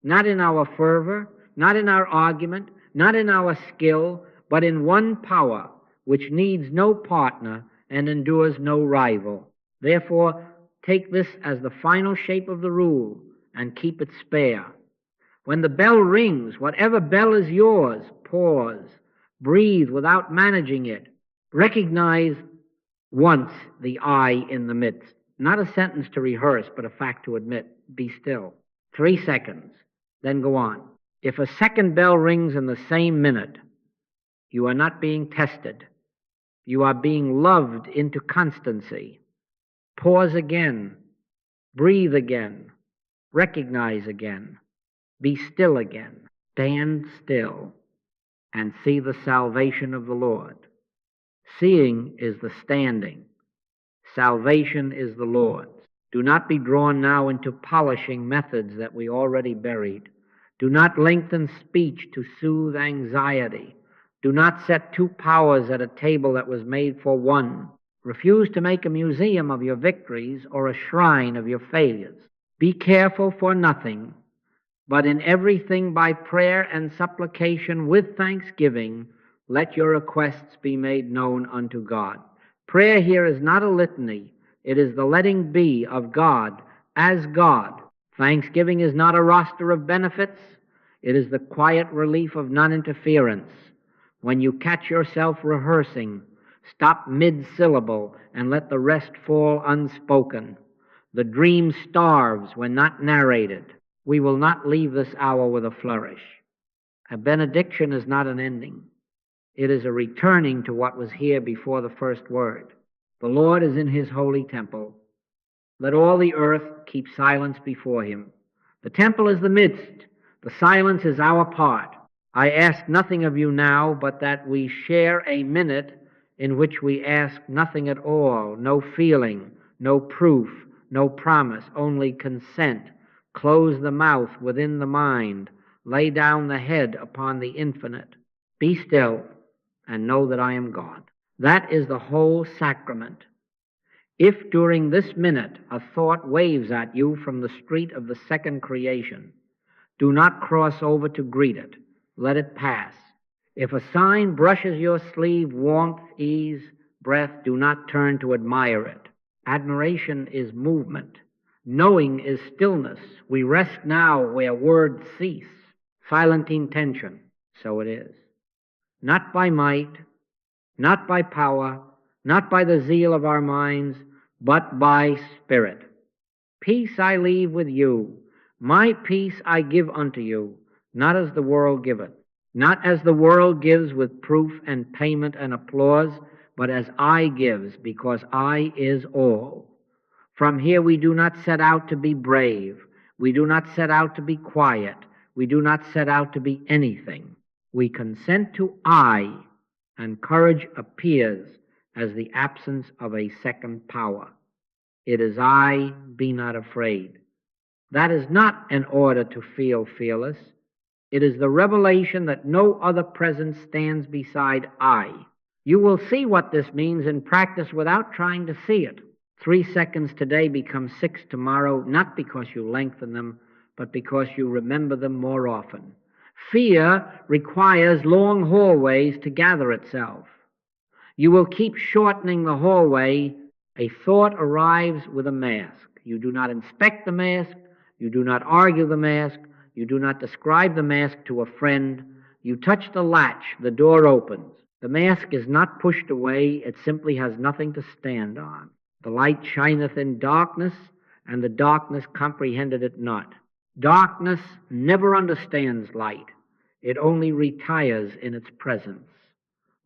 Not in our fervor, not in our argument, not in our skill, but in one power which needs no partner and endures no rival. Therefore, take this as the final shape of the rule and keep it spare. When the bell rings, whatever bell is yours, pause, breathe without managing it. Recognize once the I in the midst. Not a sentence to rehearse, but a fact to admit. Be still. 3 seconds. Then go on. If a second bell rings in the same minute, you are not being tested. You are being loved into constancy. Pause again. Breathe again. Recognize again. Be still again. Stand still and see the salvation of the Lord. Seeing is the standing. Salvation is the Lord's. Do not be drawn now into polishing methods that we already buried. Do not lengthen speech to soothe anxiety. Do not set 2 powers at a table that was made for one. Refuse to make a museum of your victories or a shrine of your failures. Be careful for nothing, but in everything by prayer and supplication with thanksgiving, let your requests be made known unto God. Prayer here is not a litany. It is the letting be of God as God. Thanksgiving is not a roster of benefits. It is the quiet relief of non-interference. When you catch yourself rehearsing, stop mid-syllable and let the rest fall unspoken. The dream starves when not narrated. We will not leave this hour with a flourish. A benediction is not an ending. It is a returning to what was here before the first word. The Lord is in his holy temple. Let all the earth keep silence before him. The temple is the midst. The silence is our part. I ask nothing of you now but that we share a minute in which we ask nothing at all, no feeling, no proof, no promise, only consent. Close the mouth within the mind. Lay down the head upon the infinite. Be still and know that I am God. That is the whole sacrament. If during this minute a thought waves at you from the street of the second creation, do not cross over to greet it. Let it pass. If a sign brushes your sleeve, warmth, ease, breath, do not turn to admire it. Admiration is movement. Knowing is stillness. We rest now where words cease. Silent intention. So it is. Not by might, not by power, not by the zeal of our minds, but by spirit. Peace I leave with you. My peace I give unto you, not as the world giveth, not as the world gives with proof and payment and applause, but as I gives, because I is all. From here we do not set out to be brave. We do not set out to be quiet. We do not set out to be anything. We consent to I, and courage appears as the absence of a second power. It is I, be not afraid. That is not an order to feel fearless. It is the revelation that no other presence stands beside I. You will see what this means in practice without trying to see it. 3 seconds today become 6 tomorrow, not because you lengthen them, but because you remember them more often. Fear requires long hallways to gather itself. You will keep shortening the hallway. A thought arrives with a mask. You do not inspect the mask. You do not argue the mask. You do not describe the mask to a friend. You touch the latch. The door opens. The mask is not pushed away. It simply has nothing to stand on. The light shineth in darkness, and the darkness comprehended it not. Darkness never understands light. It only retires in its presence.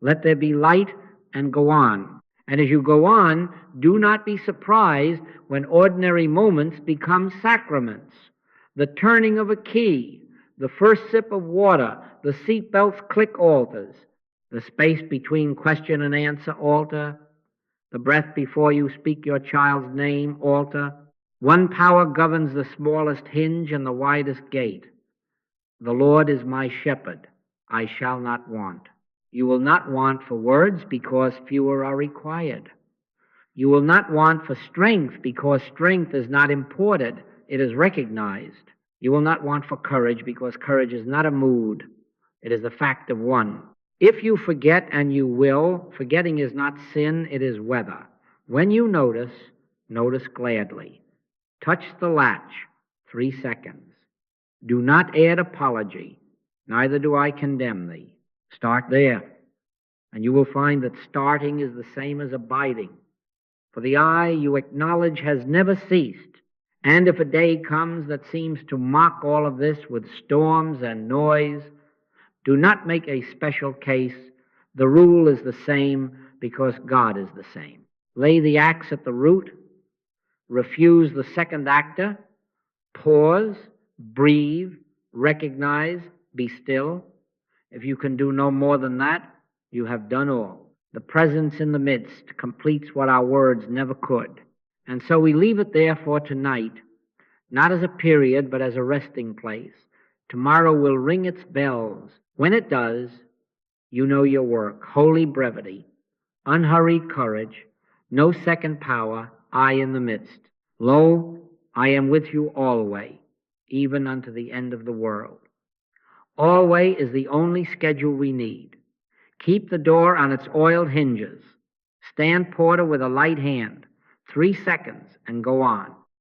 Let there be light, and go on. And as you go on, do not be surprised when ordinary moments become sacraments. The turning of a key, the first sip of water, the seatbelt's click alters, the space between question and answer alter, the breath before you speak your child's name alter. One power governs the smallest hinge and the widest gate. The Lord is my shepherd, I shall not want. You will not want for words because fewer are required. You will not want for strength because strength is not imported, it is recognized. You will not want for courage because courage is not a mood, it is the fact of one. If you forget, and you will, forgetting is not sin, it is weather. When you notice, notice gladly. Touch the latch, 3 seconds. Do not add apology, neither do I condemn thee. Start there, and you will find that starting is the same as abiding. For the I you acknowledge has never ceased, and if a day comes that seems to mock all of this with storms and noise, do not make a special case. The rule is the same because God is the same. Lay the axe at the root, refuse the second actor, pause, breathe, recognize, be still. If you can do no more than that, you have done all. The presence in the midst completes what our words never could. And so we leave it there for tonight, not as a period, but as a resting place. Tomorrow will ring its bells. When it does, you know your work. Holy brevity, unhurried courage, no second power, I in the midst. Lo, I am with you always, even unto the end of the world. Always is the only schedule we need. Keep the door on its oiled hinges. Stand porter with a light hand. 3 seconds and go on.